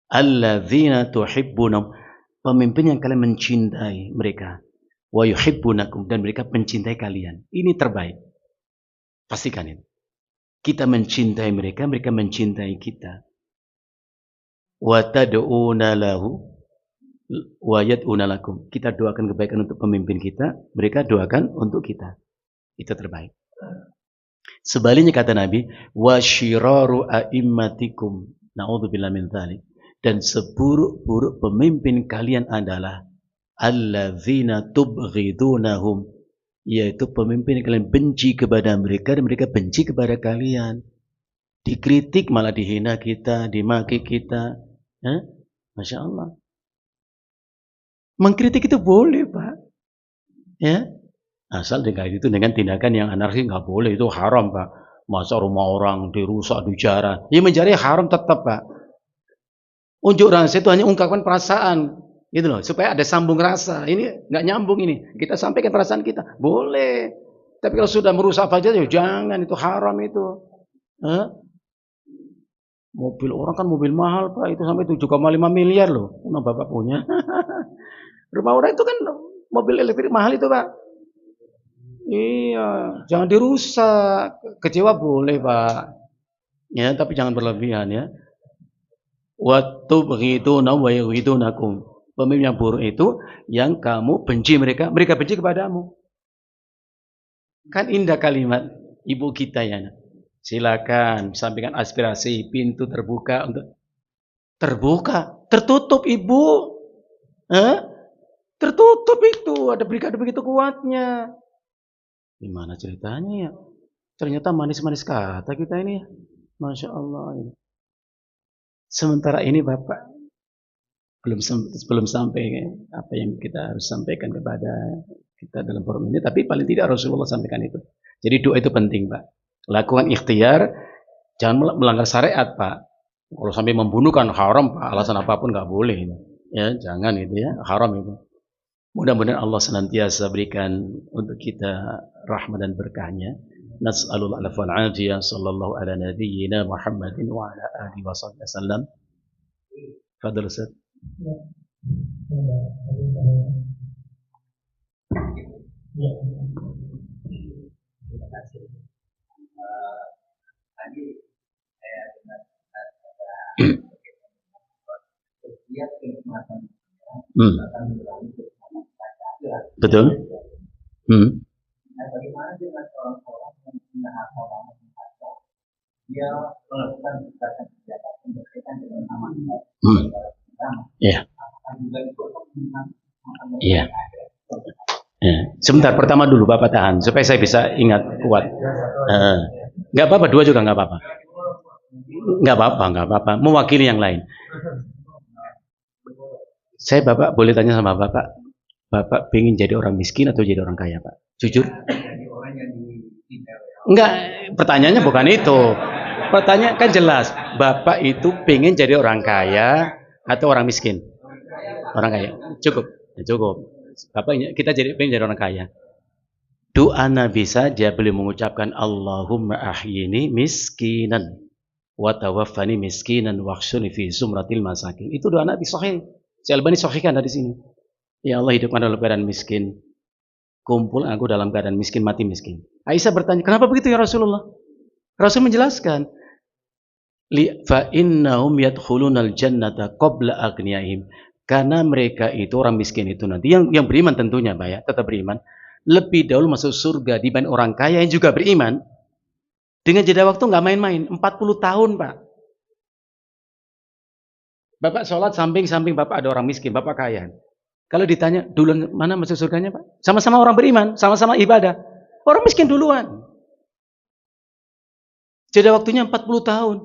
Speaker 1: alladzina tuhibbunahum, pemimpin yang kalian mencintai mereka, wa yuhibbunakum, dan mereka mencintai kalian. Ini terbaik. Pastikan itu. Kita mencintai mereka, mereka mencintai kita. Wa tad'una lahu wa yad'una lakum. Kita doakan kebaikan untuk pemimpin kita, mereka doakan untuk kita. Itu terbaik. Sebaliknya kata Nabi, wa syiraru a'immatikum, na'udzubillahi min dzalik, dan seburuk-buruk pemimpin kalian adalah alladzina tubghidunahum, yaitu pemimpin yang kalian benci kepada mereka dan mereka benci kepada kalian. Dikritik malah dihina kita, dimaki kita. Masya Allah. Mengkritik itu boleh Pak. Ya, asal dengan tindakan yang anarkis nggak boleh, itu haram Pak. Masa rumah orang dirusak, dijarah. Ya menjarah haram tetap Pak. Unjuk rasa itu hanya ungkapkan perasaan, gitu loh, supaya ada sambung rasa. Ini nggak nyambung ini. Kita sampaikan perasaan kita, boleh. Tapi kalau sudah merusak fajar, ya jangan, itu haram itu. Mobil orang kan mobil mahal Pak, itu sampai 7,5 miliar loh. Emang Bapak punya? Rumah orang itu kan mobil elektrik mahal itu Pak. Iya, jangan dirusak. Kecewa boleh Pak. Ya, tapi jangan berlebihan ya. Waktu begitu wa yuhidunakum. Pemimpin yang buruk itu yang kamu benci mereka, mereka benci kepadamu. Kan indah kalimat ibu kita ya. Silakan sampaikan aspirasi, pintu terbuka untuk tertutup ibu. Tertutup itu, ada brigade begitu kuatnya. Gimana ceritanya ya? Ternyata manis-manis kata kita ini. Masya Allah. Sementara ini Bapak belum sampai apa yang kita harus sampaikan kepada kita dalam forum ini, tapi paling tidak Rasulullah sampaikan itu. Jadi doa itu penting Pak. Lakukan ikhtiar, jangan melanggar syariat Pak. Kalau sampai membunuh kan haram Pak, alasan apapun nggak boleh. Ya, jangan itu ya, haram itu. Mudah-mudahan Allah senantiasa berikan untuk kita rahmat dan berkahnya. Nas'alul afwa wal afiyah sallallahu ala nabiyyina Muhammadin wa ala alihi wasallam. Fadhil Ustaz.
Speaker 2: Ya. Terima kasih. Tadi saya dengar setiap kenikmatan akan berlalu bersama saja.
Speaker 1: Betul.
Speaker 2: Nah, bagaimana dengan orang-orang yang punya harta lama saja? Dia melakukan kegiatan berkaitan dengan amal pertama.
Speaker 1: Iya.
Speaker 2: Apakah juga itu
Speaker 1: Iya. Sebentar, pertama dulu Bapak tahan supaya saya bisa ingat kuat. Nggak apa-apa, dua juga nggak apa-apa. Nggak apa-apa. Mewakili yang lain. Saya Bapak boleh tanya sama Bapak, Bapak pengen jadi orang miskin atau jadi orang kaya, Pak? Jujur? Enggak, pertanyaannya bukan itu. Pertanyaan kan jelas, Bapak itu pengen jadi orang kaya atau orang miskin? Orang kaya. Cukup. Bapak kita pengen jadi orang kaya. Doa Nabi saja beliau mengucapkan Allahumma ahyini miskinan wa tawaffani miskinan waghshurni fi zumratil masakin. Itu doa Nabi sahih. Syalbani sahihkan dari sini. Ya Allah, hidupkan dalam keadaan miskin. Kumpul aku dalam keadaan miskin, mati miskin. Aisyah bertanya, kenapa begitu ya Rasulullah? Rasul menjelaskan, fa innahum yadkhulunal jannata qabla aghniyaihim. Karena mereka itu orang miskin itu nanti yang beriman tentunya, Pak ya, tetap beriman, lebih dahulu masuk surga dibanding orang kaya yang juga beriman. Dengan jeda waktu nggak main-main, 40 tahun, Pak. Bapak sholat samping-samping Bapak ada orang miskin, Bapak kaya. Kalau ditanya, duluan mana masuk surganya, Pak? Sama-sama orang beriman, sama-sama ibadah. Orang miskin duluan. Jeda waktunya 40 tahun.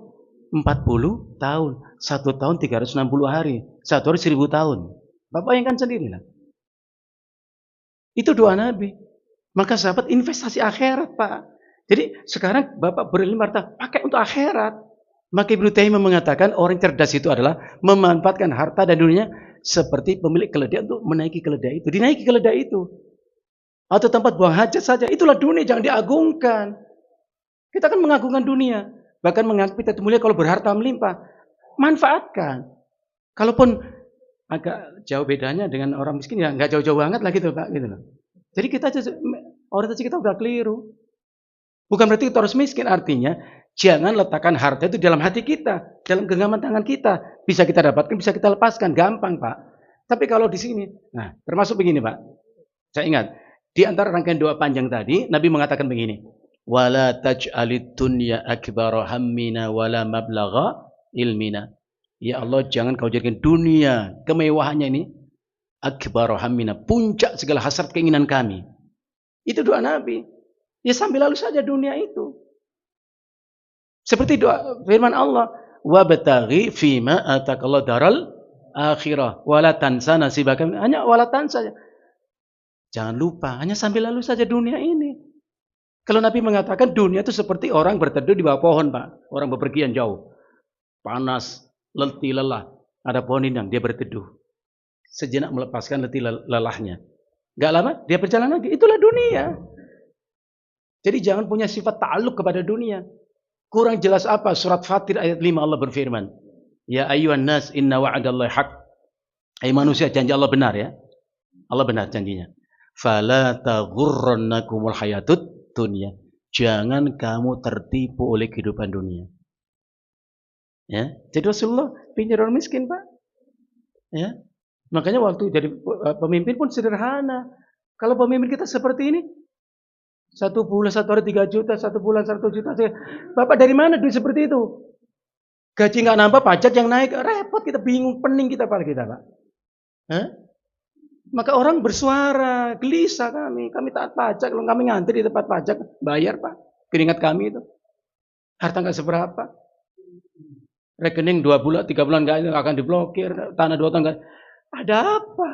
Speaker 1: 40 tahun. 1 tahun 360 hari. 1 hari 1000 tahun. Bapak bayangkan sendirilah. Itu doa Nabi. Maka sahabat investasi akhirat, Pak. Jadi sekarang Bapak berilmu harta, pakai untuk akhirat. Maka Ibnu Taimiyah mengatakan orang cerdas itu adalah memanfaatkan harta dan dunia seperti pemilik keledai untuk menaiki keledai itu. Dinaiki keledai itu. Atau tempat buang hajat saja. Itulah dunia, jangan diagungkan. Kita kan mengagungkan dunia. Bahkan menganggap kita mulia kalau berharta melimpah. Manfaatkan. Kalaupun agak jauh bedanya dengan orang miskin, ya nggak jauh-jauh banget lah gitu, Pak. Gitu loh. Jadi kita orientasi kita udah keliru. Bukan berarti kita harus miskin, artinya jangan letakkan harta itu dalam hati kita, dalam genggaman tangan kita. Bisa kita dapatkan, bisa kita lepaskan, gampang, Pak. Tapi kalau di sini, nah termasuk begini, Pak. Saya ingat, di antara rangkaian doa panjang tadi, Nabi mengatakan begini, wala taj'alid dunya akbara hammina wala mablagha ilmina. Ya Allah, jangan kau jadikan dunia kemewahannya ini akbara hammina, puncak segala hasrat keinginan kami. Itu doa Nabi. Ya sambil lalu saja dunia itu. Seperti doa firman Allah, wabtaghi fima atakallahu daral akhirah wala tansa nasibaka, hanya wala tansa. Jangan lupa, hanya sambil lalu saja dunia ini. Kalau Nabi mengatakan dunia itu seperti orang berteduh di bawah pohon, Pak. Orang bepergian jauh. Panas, letih, lelah. Ada pohon indang, dia berteduh. Sejenak melepaskan letih lelahnya. Gak lama, dia berjalan lagi. Itulah dunia. Jadi jangan punya sifat ta'alluq kepada dunia. Kurang jelas apa? Surat Fatir ayat 5 Allah berfirman. Ya ayyuhan nas inna wa'adallahi haq. Hai manusia, janji Allah benar ya. Allah benar janjinya. Fala taghurrannakumul hayatud dunia. Jangan kamu tertipu oleh kehidupan dunia. Ya, jadi Rasulullah pinjam orang miskin, Pak. Ya. Makanya waktu jadi pemimpin pun sederhana. Kalau pemimpin kita seperti ini, 1 bulan 1 hari 3 juta, 1 bulan 1 juta. Bapak dari mana duit seperti itu? Gaji nggak nambah, pajak yang naik, repot kita, bingung, pening kita Pak. Hah? Maka orang bersuara, gelisah kami taat pajak, kalau kami ngantri di tempat pajak, bayar Pak, keringat kami itu. Harta nggak seberapa. Rekening 2 bulan, 3 bulan nggak akan diblokir, tanah 2 tahun nggak. Ada apa?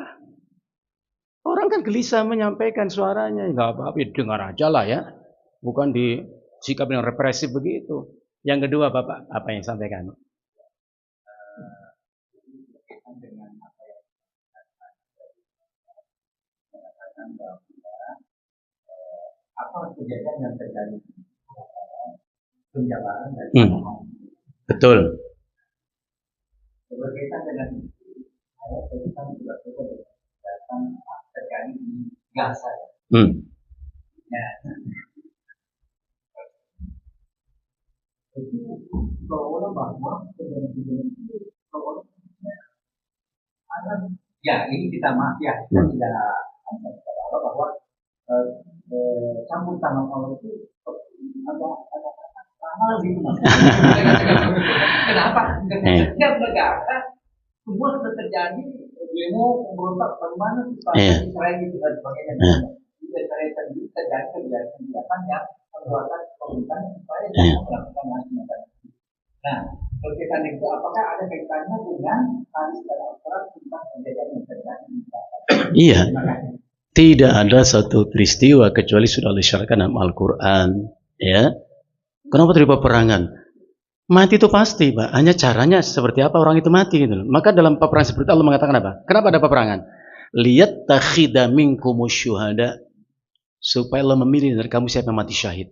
Speaker 1: Orang kan gelisah menyampaikan suaranya, nggak apa-apa, dengar aja lah ya. Bukan disikap yang represif begitu. Yang kedua, Bapak, apa yang sampaikan?
Speaker 2: kejadian yang terjadi penjabaran dan
Speaker 1: betul.
Speaker 2: Berkaitan dengan saya berkaitan juga dengan terjadi di Gaza. Ya. Itu seolah bahwa kejadian itu seolah ada ya ini kita maaf ya kita tidak apa bahwa campur tangan Allah itu ada hal gitu mas. Kenapa? Setiap negara semua sudah terjadi demo pemberontak bagaimana supaya Israel itu dan sebagainya. Israel sendiri terjadi kegiatan yang perbuatan pemerintahan supaya jangan melakukan macam-macam. Nah, berkaitan itu apakah ada kaitannya dengan hadis dalam Al-Quran tentang kejadian yang terjadi?
Speaker 1: Iya. Tidak ada satu peristiwa kecuali sudah disyaratkan dalam Al-Quran, ya. Kenapa terjadi peperangan? Mati itu pasti, Pak. Hanya caranya seperti apa orang itu mati gitu. Maka dalam peperangan seperti itu Allah mengatakan apa? Kenapa ada peperangan? Liyattakhidha minkumus syuhada, supaya Allah memilih dari kamu siapa yang mati syahid.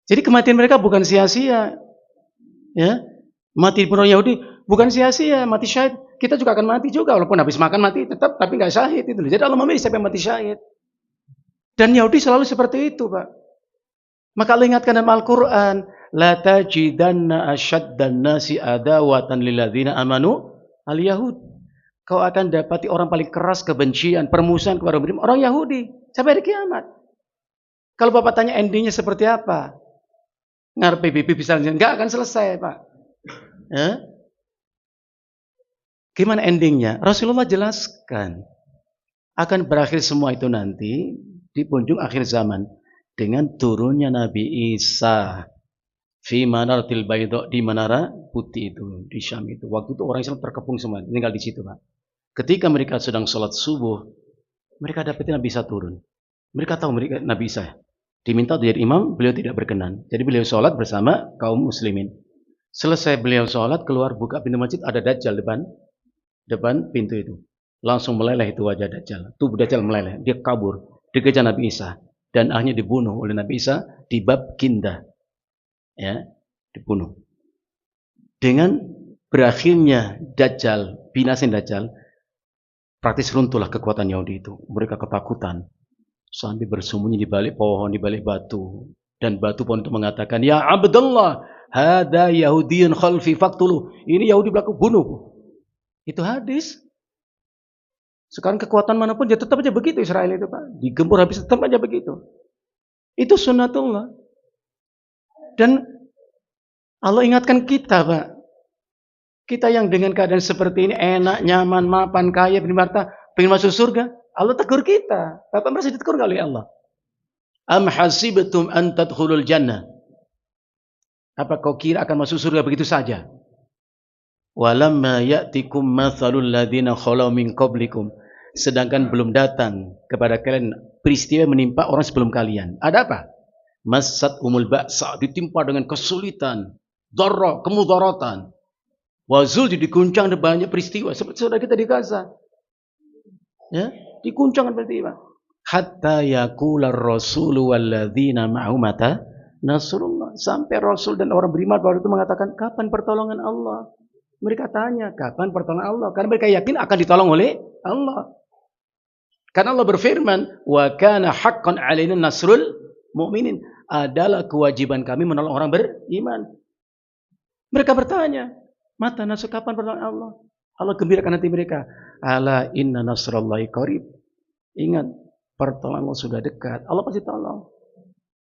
Speaker 1: Jadi kematian mereka bukan sia-sia. Ya. Mati orang Yahudi bukan sia-sia, mati syahid. Kita juga akan mati juga, walaupun habis makan mati tetap, tapi nggak syahid itu. Jadi Allah memilih siapa yang mati syahid. Dan Yahudi selalu seperti itu, Pak. Maka Allah ingatkan dalam Al-Quran, la tajidanna asyaddan nasi adawatan lilladzina amanu al-yahud. Kau akan dapati orang paling keras kebencian, permusuhan kepada orang Yahudi sampai hari kiamat. Kalau Bapak tanya endingnya seperti apa? Ngarep PBB bisa nggak akan selesai, Pak. Ya? Gimana endingnya? Rasulullah jelaskan akan berakhir semua itu nanti di penghujung akhir zaman dengan turunnya Nabi Isa fi manaratil baydha, di menara putih itu di Syam itu. Waktu itu orang Islam terkepung semua, tinggal di situ, Pak. Ketika mereka sedang sholat subuh, mereka dapatin Nabi Isa turun. Mereka tahu mereka Nabi Isa diminta untuk jadi imam, beliau tidak berkenan. Jadi beliau sholat bersama kaum muslimin. Selesai beliau sholat, keluar buka pintu masjid, ada Dajjal depan pintu itu. Langsung meleleh itu wajah Dajjal. Tubuh Dajjal meleleh, dia kabur, dikejar Nabi Isa dan akhirnya dibunuh oleh Nabi Isa di bab Kinda. Ya, dibunuh. Dengan berakhirnya Dajjal, binasin Dajjal, praktis runtuhlah kekuatan Yahudi itu. Mereka ketakutan sampai bersembunyi di balik pohon, di balik batu, dan batu pohon itu mengatakan, "Ya Abdullah, hada Yahudiyyun khalfi faqtuluh." Ini Yahudi belakang, bunuh. Itu hadis. Sekarang kekuatan manapun dia tetap aja begitu Israel itu, Pak. Digempur habis tetap aja begitu. Itu sunnatullah. Dan Allah ingatkan kita, Pak. Kita yang dengan keadaan seperti ini enak, nyaman, mapan, kaya, berharta, pengen masuk surga, Allah tegur kita. Bapak merasa ditegur oleh Allah. Am hasibtum an tadkhulul jannah? Apa kau kira akan masuk surga begitu saja? Walamma ya'tikum mathalul ladzina khalau min qablikum. Sedangkan belum datang kepada kalian peristiwa menimpa orang sebelum kalian. Ada apa? Massat umul ba'sa, ditimpa dengan kesulitan, dharra, kemudaratan. Wazul diguncang dengan banyak peristiwa seperti saudara kita di Gaza. Ya, diguncang dengan peristiwa. Hatta yaqular rasulu walladzina ma'ahu mata nasrullah. Sampai Rasul dan orang beriman baru itu mengatakan, kapan pertolongan Allah? Mereka tanya, kapan pertolongan Allah? Karena mereka yakin akan ditolong oleh Allah. Karena Allah berfirman, wa kana haqqan 'alaina nasrul mu'minin. Adalah kewajiban kami menolong orang beriman. Mereka bertanya, mata nasr, kapan pertolongan Allah? Allah gembirakan hati mereka. Ala inna nasrallahi qarib. Ingat, pertolongan Allah sudah dekat. Allah pasti tolong.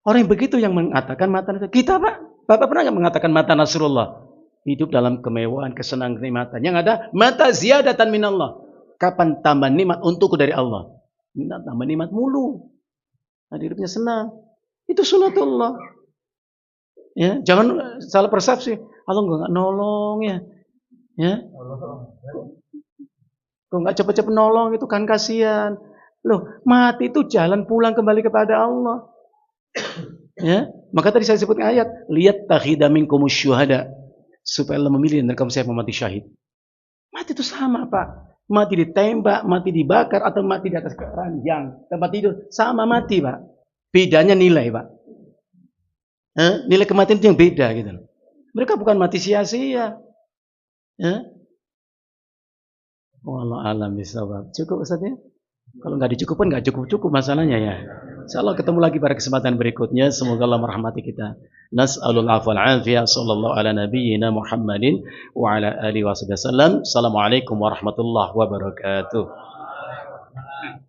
Speaker 1: Orang yang begitu yang mengatakan mata nasrullah. Kita, Pak, Bapak pernah nggak mengatakan mata nasrullah? Hidup dalam kemewahan, kesenangan, kenikmatan. Yang ada, mata ziyadatan minallah. Kapan tambah nikmat untukku dari Allah? Minta tambah nikmat mulu. Nah, hidupnya senang. Itu sunatullah. Ya, jangan salah persepsi. Allah nggak nolong ya. Ya. Kok nggak cepet-cepet nolong itu kan kasihan. Loh, mati itu jalan pulang kembali kepada Allah. Ya, maka tadi saya sebut ayat, lihat takhida minkumus syuhada, supaya Allah memilih dan kamu siapa mati syahid. Mati itu sama, Pak. Mati ditembak, mati dibakar, atau mati di atas ranjang tempat tidur, sama mati, Pak. Bedanya nilai, Pak. Nilai kematian itu yang beda gitu. Mereka bukan mati sia-sia. Wallahu a'lam bishawab. Cukup Ustaz ya? Kalau nggak dicukupkan nggak cukup masalahnya ya. Insyaallah ketemu lagi pada kesempatan berikutnya. Semoga Allah merahmati kita. Nas'alul afwa wal afiyah. Sallallahu ala nabiyyina Muhammadin wa ala alihi wasallam. Assalamualaikum warahmatullahi wabarakatuh.